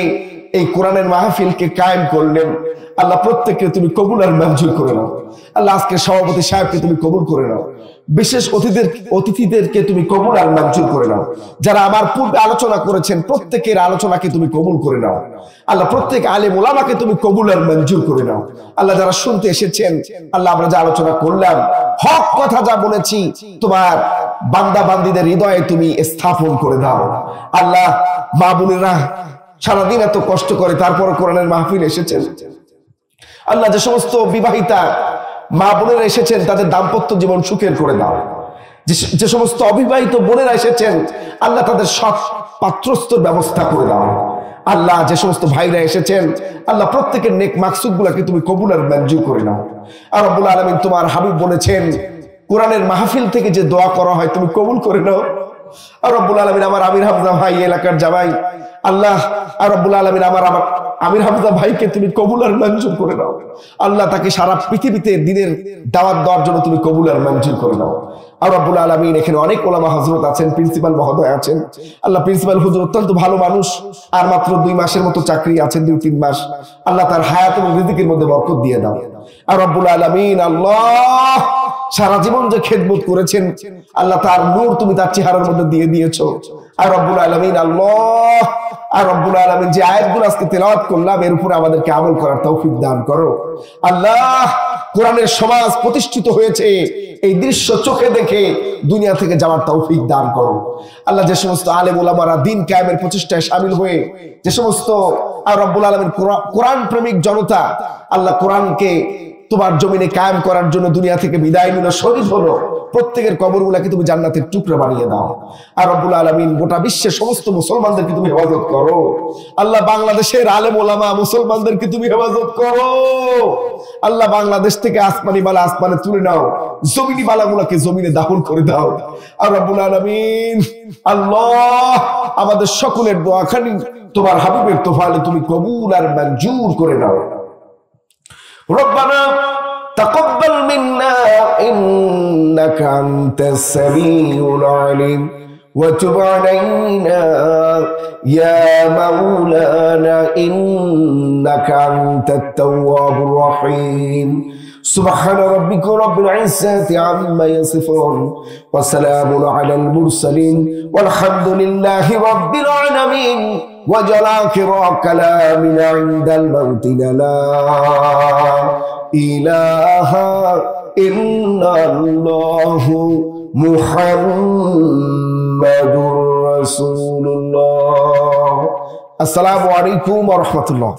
এই কোরআনের মাহফিলকে কায়েম করলেন, আল্লাহ প্রত্যেককে তুমি কবুল আর মঞ্জুর করে নাও। আল্লাহ আজকে সভাপতি সাহেবকে তুমি কবুল করে নাও, বিশেষ অতিথিদেরকে তুমি কবুল আর মঞ্জুর করে নাও। যারা আমার পূর্বে আলোচনা করেছেন প্রত্যেকের আলোচনাকে তুমি কবুল করে নাও। আল্লাহ প্রত্যেক আলেম ওলামাকে তুমি কবুল আর মঞ্জুর করে নাও। আল্লাহ যারা শুনতে এসেছেন, আল্লাহ আমরা যা আলোচনা করলাম, হক কথা যা বলেছি, তোমার বান্দা বান্দীদের হৃদয়ে তুমি স্থাপন করে দাও। আল্লাহ মা বোনেরা সারাদিন এত কষ্ট করে তারপর কোরআনের মাহফিল এসেছেন, আল্লাহ যে সমস্ত বিবাহিতা মা বোনেরা এসেছেন তাদের দাম্পত্য জীবন সুখের করে দাও। যে সমস্ত অবিবাহিত বোনেরা এসেছেন আল্লাহ তাদের সব পাত্রস্থর ব্যবস্থা করে দাও। আল্লাহ যে সমস্ত ভাইরা এসেছেন আল্লাহ প্রত্যেকের নেক মাকসুদ গুলাকে তুমি কবুল আর মঞ্জুর করে নাও। আর রব্বুল আলামিন তোমার হাবিব বলেছেন কোরআনের মাহফিল থেকে যে দোয়া করা হয় তুমি কবুল করে নাও। আর রব্বুল আলামিন আমার আমির হামজা ভাই এলাকার জামাই, আল্লাহ আর রব্বুল আলামিন আমার আমির হামজা ভাইকে তুমি কবুল আর মঞ্জুর করে নাও। আল্লাহ তাকে সারা পৃথিবীতে দিনের দাওয়াত দেওয়ার জন্য তুমি কবুল আর মঞ্জুর করে নাও। আর রব্বুল আলামিন এখানে অনেক ওলামা হযরত আছেন, প্রিন্সিপাল মহোদয় আছেন, আল্লাহ প্রিন্সিপাল হুজুর অত্যন্ত ভালো মানুষ, আর মাত্র 2 মাসের মতো চাকরি আছেন, 2-3 মাস, আল্লাহ তার হায়াত এবং রিজিকের মধ্যে বরকত দিয়ে দাও। আর রব্বুল আলামিন আল্লাহ সারা জীবন যে খেদমত করেছেন আল্লাহ তার নূর তুমি তার চেহারার মধ্যে দিয়ে দিয়েছো। আর রব্বুল আলামিন আল্লাহ, আর রব্বুল আলামিন যে আয়াতগুলো আজকে তেলাওয়াত করলাম এর উপরে আমাদেরকে আমল করার তৌফিক দান করো। আল্লাহ কোরআনের সমাজ প্রতিষ্ঠিত হয়েছে এই দৃশ্য চোখে দেখে দুনিয়া থেকে যাওয়ার তৌফিক দান করো। আল্লাহ যে সমস্ত আলেম ওলামারা দ্বীন কায়েমের প্রচেষ্টায় শামিল হয়ে যে সমস্ত আর রব্বুল আলামিন কোরআন প্রেমিক জনতা আল্লাহ কোরআনকে তোমার জমিনে কায়েম করার জন্য দুনিয়া থেকে বিদায় নিল, শহীদ হলো, প্রত্যেকের কবরগুলোকে তুমি জান্নাতের টুকরা বানিয়ে দাও। আর রব্বুল আলামিন গোটা বিশ্বের সমস্ত মুসলমানদেরকে তুমি হেফাজত করো। আল্লাহ বাংলাদেশের আলেম ওলামা মুসলমানদেরকে তুমি হেফাজত করো। আল্লাহ বাংলাদেশ থেকে আসমানি বালা আসমানে তুলে নাও, জমিনি বালাগুলোকে জমিনে দাফন করে দাও। আর রব্বুল আলামিন আল্লাহ আমাদের সকলের দোয়াখানি তোমার হাবিবের তোফালে তুমি কবুল আর মঞ্জুর করে নাও। ربنا تقبل منا إنك أنت السميع العليم وتب علينا يا مولانا إنك أنت التواب الرحيم سبحان ربك رب العزة عما يصفون وسلام على المرسلين والحمد لله رب العالمين وجل آخر كلامنا عند الموت لا إله إلا الله محمد رسول الله السلام عليكم ورحمة الله